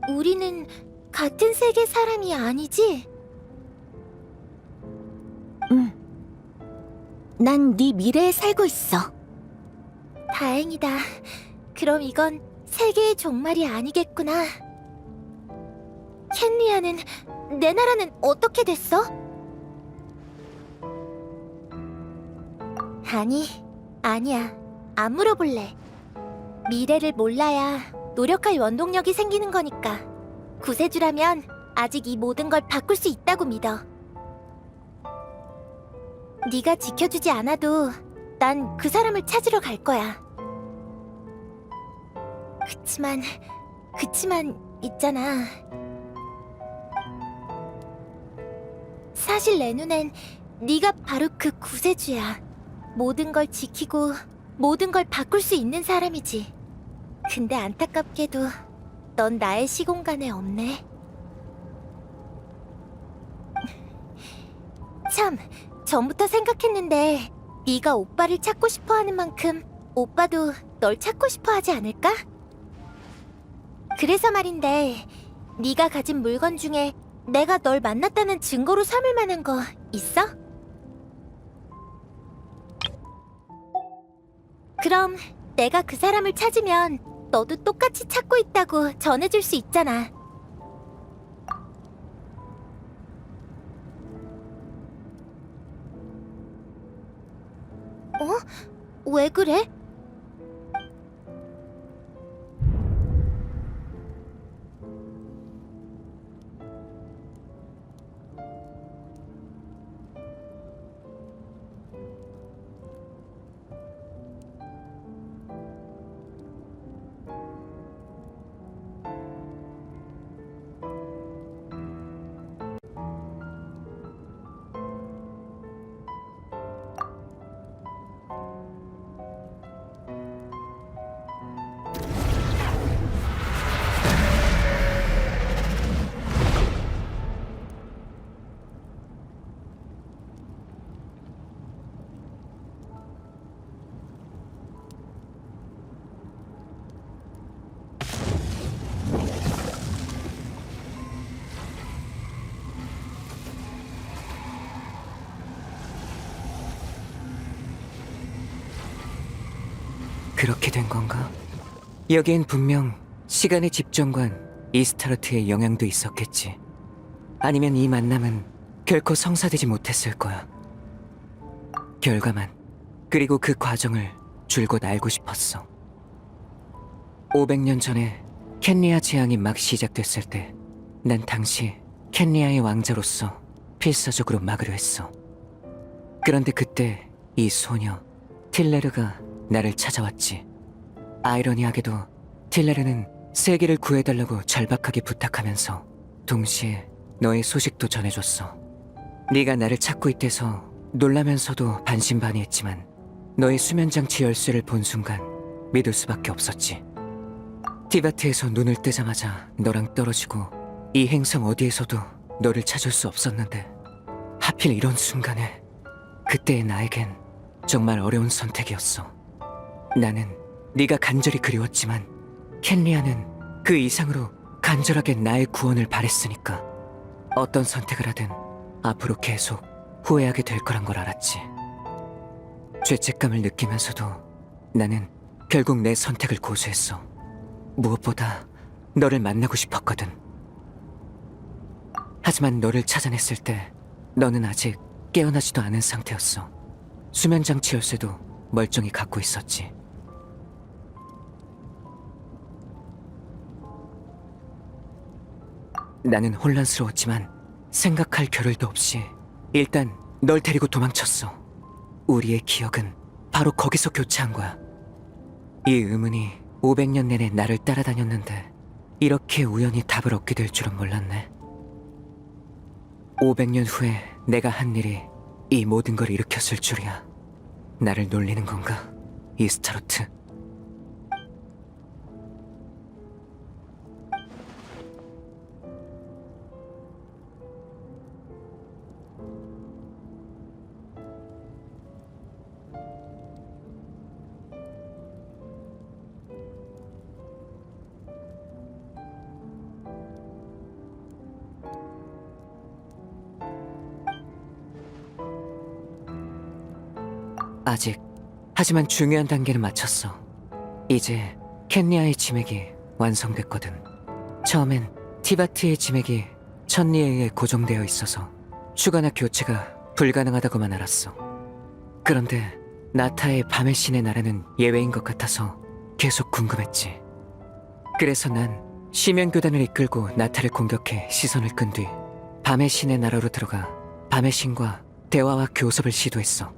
[SPEAKER 6] 우리는 같은 세계 사람이 아니지?
[SPEAKER 1] 난 네 미래에 살고 있어.
[SPEAKER 6] 다행이다. 그럼 이건 세계의 종말이 아니겠구나. 켄리아는 내 나라는 어떻게 됐어? 아니야. 안 물어볼래. 미래를 몰라야 노력할 원동력이 생기는 거니까. 구세주라면 아직 이 모든 걸 바꿀 수 있다고 믿어. 네가 지켜주지 않아도 난 그 사람을 찾으러 갈 거야. 그치만 있잖아. 사실 내 눈엔 네가 바로 그 구세주야. 모든 걸 지키고 모든 걸 바꿀 수 있는 사람이지. 근데 안타깝게도 넌 나의 시공간에 없네. 참, 전부터 생각했는데 네가 오빠를 찾고 싶어하는 만큼 오빠도 널 찾고 싶어하지 않을까? 그래서 말인데 네가 가진 물건 중에 내가 널 만났다는 증거로 삼을 만한 거 있어? 그럼 내가 그 사람을 찾으면 너도 똑같이 찾고 있다고 전해줄 수 있잖아. 왜 그래?
[SPEAKER 9] 그렇게 된 건가? 여기엔 분명 시간의 집정관 이스타르트의 영향도 있었겠지. 아니면 이 만남은 결코 성사되지 못했을 거야. 결과만, 그리고 그 과정을 줄곧 알고 싶었어. 500년 전에 켄리아 재앙이 막 시작됐을 때 난 당시 켄리아의 왕자로서 필사적으로 막으려 했어. 그런데 그때 이 소녀 틸레르가 나를 찾아왔지. 아이러니하게도 틸레르는 세계를 구해달라고 절박하게 부탁하면서 동시에 너의 소식도 전해줬어. 네가 나를 찾고 있대서 놀라면서도 반신반의했지만 너의 수면장치 열쇠를 본 순간 믿을 수밖에 없었지. 티바트에서 눈을 뜨자마자 너랑 떨어지고 이 행성 어디에서도 너를 찾을 수 없었는데 하필 이런 순간에 그때의 나에겐 정말 어려운 선택이었어. 나는 네가 간절히 그리웠지만 켄리아는 그 이상으로 간절하게 나의 구원을 바랬으니까 어떤 선택을 하든 앞으로 계속 후회하게 될 거란 걸 알았지. 죄책감을 느끼면서도 나는 결국 내 선택을 고수했어. 무엇보다 너를 만나고 싶었거든. 하지만 너를 찾아냈을 때 너는 아직 깨어나지도 않은 상태였어. 수면장치 열쇠도 멀쩡히 갖고 있었지. 나는 혼란스러웠지만 생각할 겨를도 없이 일단 널 데리고 도망쳤어. 우리의 기억은 바로 거기서 교차한 거야. 이 의문이 500년 내내 나를 따라다녔는데 이렇게 우연히 답을 얻게 될 줄은 몰랐네. 500년 후에 내가 한 일이 이 모든 걸 일으켰을 줄이야. 나를 놀리는 건가, 이스타로트? 아직, 하지만 중요한 단계는 마쳤어. 이제 켄리아의 지맥이 완성됐거든. 처음엔 티바트의 지맥이 천리에 의해 고정되어 있어서 추가나 교체가 불가능하다고만 알았어. 그런데 나타의 밤의 신의 나라는 예외인 것 같아서 계속 궁금했지. 그래서 난 시면교단을 이끌고 나타를 공격해 시선을 끈 뒤 밤의 신의 나라로 들어가 밤의 신과 대화와 교섭을 시도했어.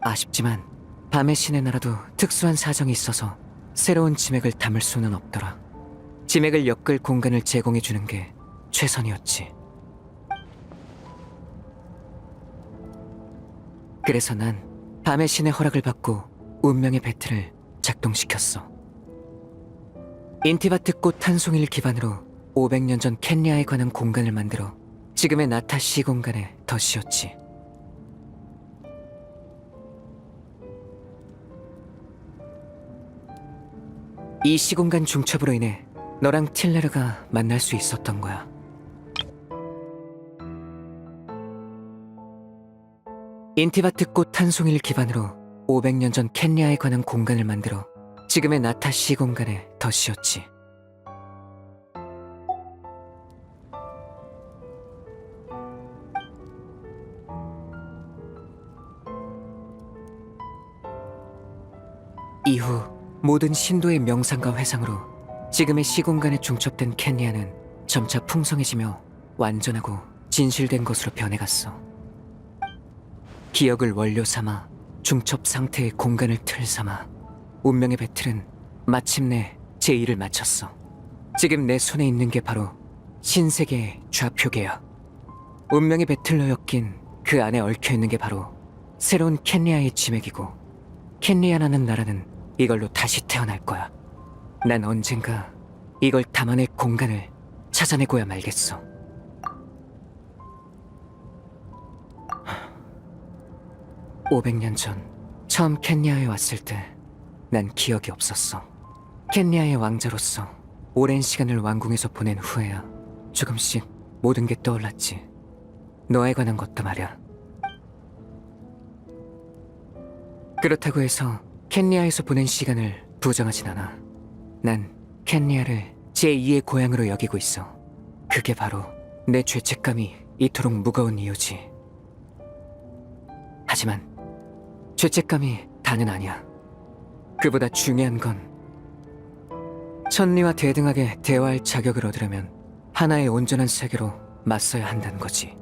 [SPEAKER 9] 아쉽지만 밤의 신의 나라도 특수한 사정이 있어서 새로운 지맥을 담을 수는 없더라. 지맥을 엮을 공간을 제공해주는 게 최선이었지. 그래서 난 밤의 신의 허락을 받고 운명의 배틀을 작동시켰어. 인티바트 꽃 한 송이를 기반으로 500년 전 켄리아에 관한 공간을 만들어 지금의 나타 시 공간에 더 씌웠지. 이 시공간 중첩으로 인해 너랑 틸레르가 만날 수 있었던 거야. 인티바트 꽃 한 송이를 기반으로 500년 전 켄리아에 관한 공간을 만들어 지금의 나타 시 공간에 더 씌웠지. 이후 모든 신도의 명상과 회상으로 지금의 시공간에 중첩된 켄리아는 점차 풍성해지며 완전하고 진실된 것으로 변해갔어. 기억을 원료 삼아 중첩 상태의 공간을 틀 삼아 운명의 배틀은 마침내 제2를 마쳤어. 지금 내 손에 있는 게 바로 신세계의 좌표계야. 운명의 배틀로 엮인 그 안에 얽혀있는 게 바로 새로운 켄리아의 지맥이고, 켄리아라는 나라는 이걸로 다시 태어날 거야. 난 언젠가 이걸 담아낼 공간을 찾아내고야 말겠어. 500년 전 처음 켄리아에 왔을 때 난 기억이 없었어. 켄리아의 왕자로서 오랜 시간을 왕궁에서 보낸 후에야 조금씩 모든 게 떠올랐지. 너에 관한 것도 말이야. 그렇다고 해서 켄리아에서 보낸 시간을 부정하진 않아. 난 켄리아를 제2의 고향으로 여기고 있어. 그게 바로 내 죄책감이 이토록 무거운 이유지. 하지만 죄책감이 다는 아니야. 그보다 중요한 건 천리와 대등하게 대화할 자격을 얻으려면 하나의 온전한 세계로 맞서야 한다는 거지.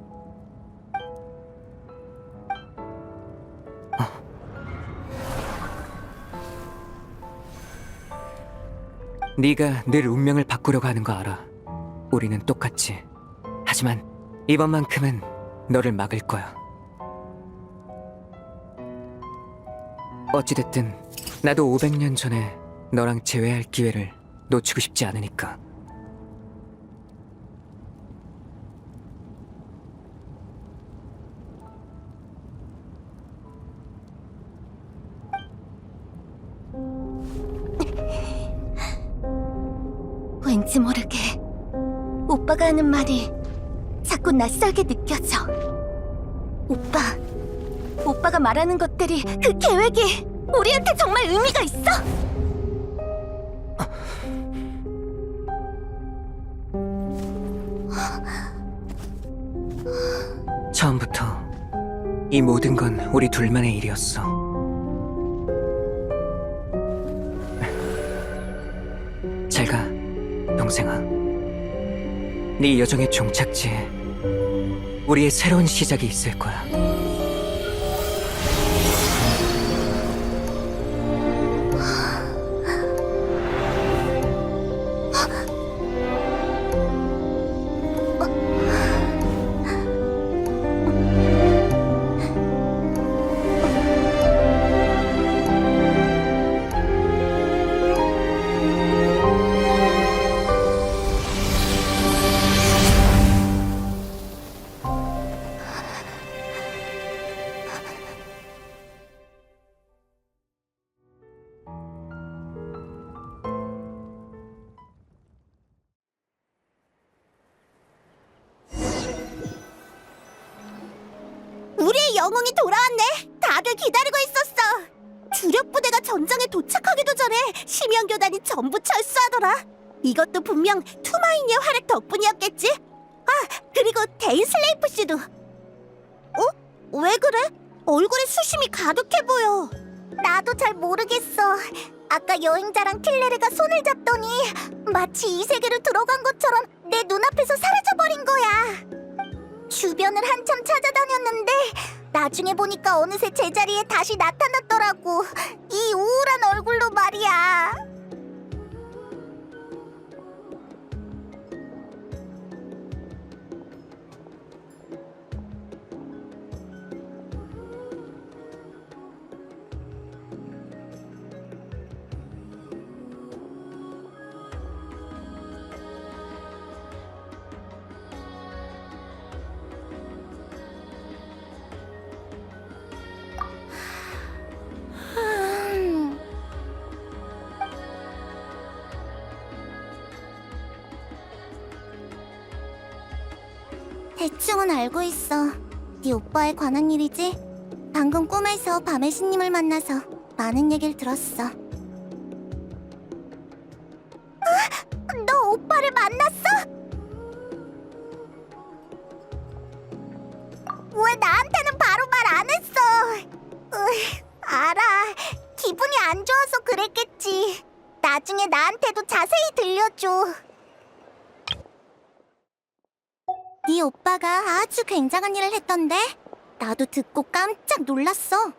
[SPEAKER 9] 네가 늘 운명을 바꾸려고 하는 거 알아. 우리는 똑같지. 하지만 이번만큼은 너를 막을 거야. 어찌됐든 나도 500년 전에 너랑 재회할 기회를 놓치고 싶지 않으니까.
[SPEAKER 6] 왠지 모르게 오빠가 하는 말이 자꾸 낯설게 느껴져. 오빠가 말하는 것들이 그 계획이 우리한테 정말 의미가 있어?
[SPEAKER 9] 처음부터 이 모든 건 우리 둘만의 일이었어. 잘 가, 동생아. 네 여정의 종착지에 우리의 새로운 시작이 있을 거야.
[SPEAKER 1] 우리의 영웅이 돌아왔네. 다들 기다리고 있었어. 주력 부대가 전장에 도착하기도 전에 심연교단이 전부 철수하더라. 이것도 분명 투마인의 활약 덕분이었겠지? 아, 그리고 데인 슬레이프 씨도. 어? 왜 그래? 얼굴에 수심이 가득해 보여. 나도 잘 모르겠어. 아까 여행자랑 킬레르가 손을 잡더니 마치 이 세계로 들어간 것처럼 내 눈앞에서 사라져버린 거야. 주변을 한참 찾아다녔는데 나중에 보니까 어느새 제자리에 다시 나타났더라고. 이 우울한 얼굴로 말이야. 대충은 알고 있어. 네 오빠에 관한 일이지? 방금 꿈에서 밤의 신님을 만나서 많은 얘기를 들었어. 너 오빠를 만났어? 왜 나한테는 바로 말 안 했어? 알아. 기분이 안 좋아서 그랬겠지. 나중에 나한테도 자세히 들려줘. 네 오빠가 아주 굉장한 일을 했던데? 나도 듣고 깜짝 놀랐어.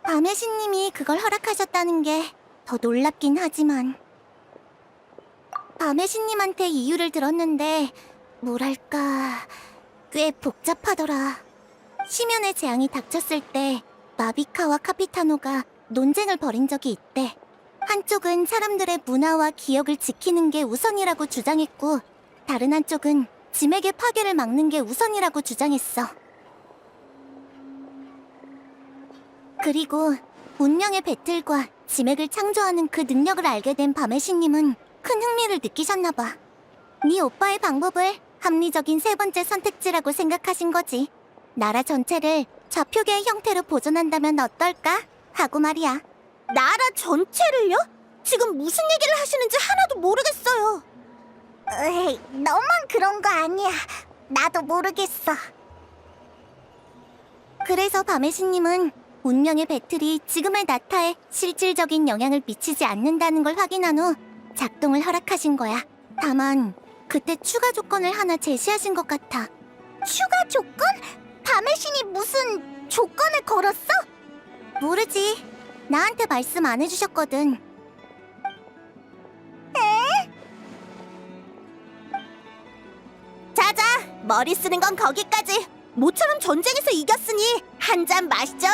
[SPEAKER 1] 밤의 신님이 그걸 허락하셨다는 게 더 놀랍긴 하지만 밤의 신님한테 이유를 들었는데 뭐랄까 꽤 복잡하더라. 심연의 재앙이 닥쳤을 때 마비카와 카피타노가 논쟁을 벌인 적이 있대. 한쪽은 사람들의 문화와 기억을 지키는 게 우선이라고 주장했고, 다른 한쪽은 짐에게 파괴를 막는 게 우선이라고 주장했어. 그리고 운명의 배틀과 짐액을 창조하는 그 능력을 알게 된 밤의 신님은 큰 흥미를 느끼셨나 봐. 네 오빠의 방법을 합리적인 세 번째 선택지라고 생각하신 거지. 나라 전체를 좌표계의 형태로 보존한다면 어떨까? 하고 말이야. 나라 전체를요? 지금 무슨 얘기를 하시는지 하나도 모르겠어요. 에이, 너만 그런 거 아니야. 나도 모르겠어. 그래서 밤의 신님은 운명의 배틀이 지금의 나타에 실질적인 영향을 미치지 않는다는 걸 확인한 후 작동을 허락하신 거야. 다만 그때 추가 조건을 하나 제시하신 것 같아. 추가 조건? 밤의 신이 무슨 조건을 걸었어? 모르지. 나한테 말씀 안 해주셨거든. 자자, 머리 쓰는 건 거기까지. 모처럼 전쟁에서 이겼으니 한 잔 마시죠.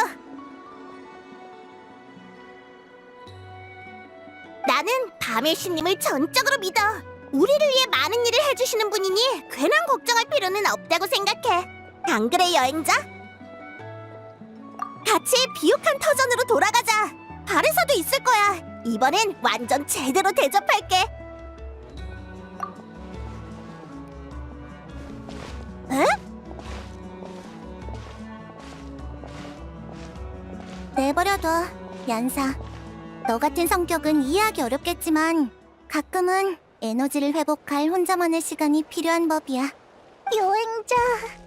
[SPEAKER 1] 나는 밤의 신님을 전적으로 믿어. 우리를 위해 많은 일을 해주시는 분이니 괜한 걱정할 필요는 없다고 생각해. 안 그래, 여행자? 같이 비옥한 터전으로 돌아가자. 발에서도 있을 거야. 이번엔 완전 제대로 대접할게. 에? 내버려둬, 연사. 너 같은 성격은 이해하기 어렵겠지만 가끔은 에너지를 회복할 혼자만의 시간이 필요한 법이야. 여행자...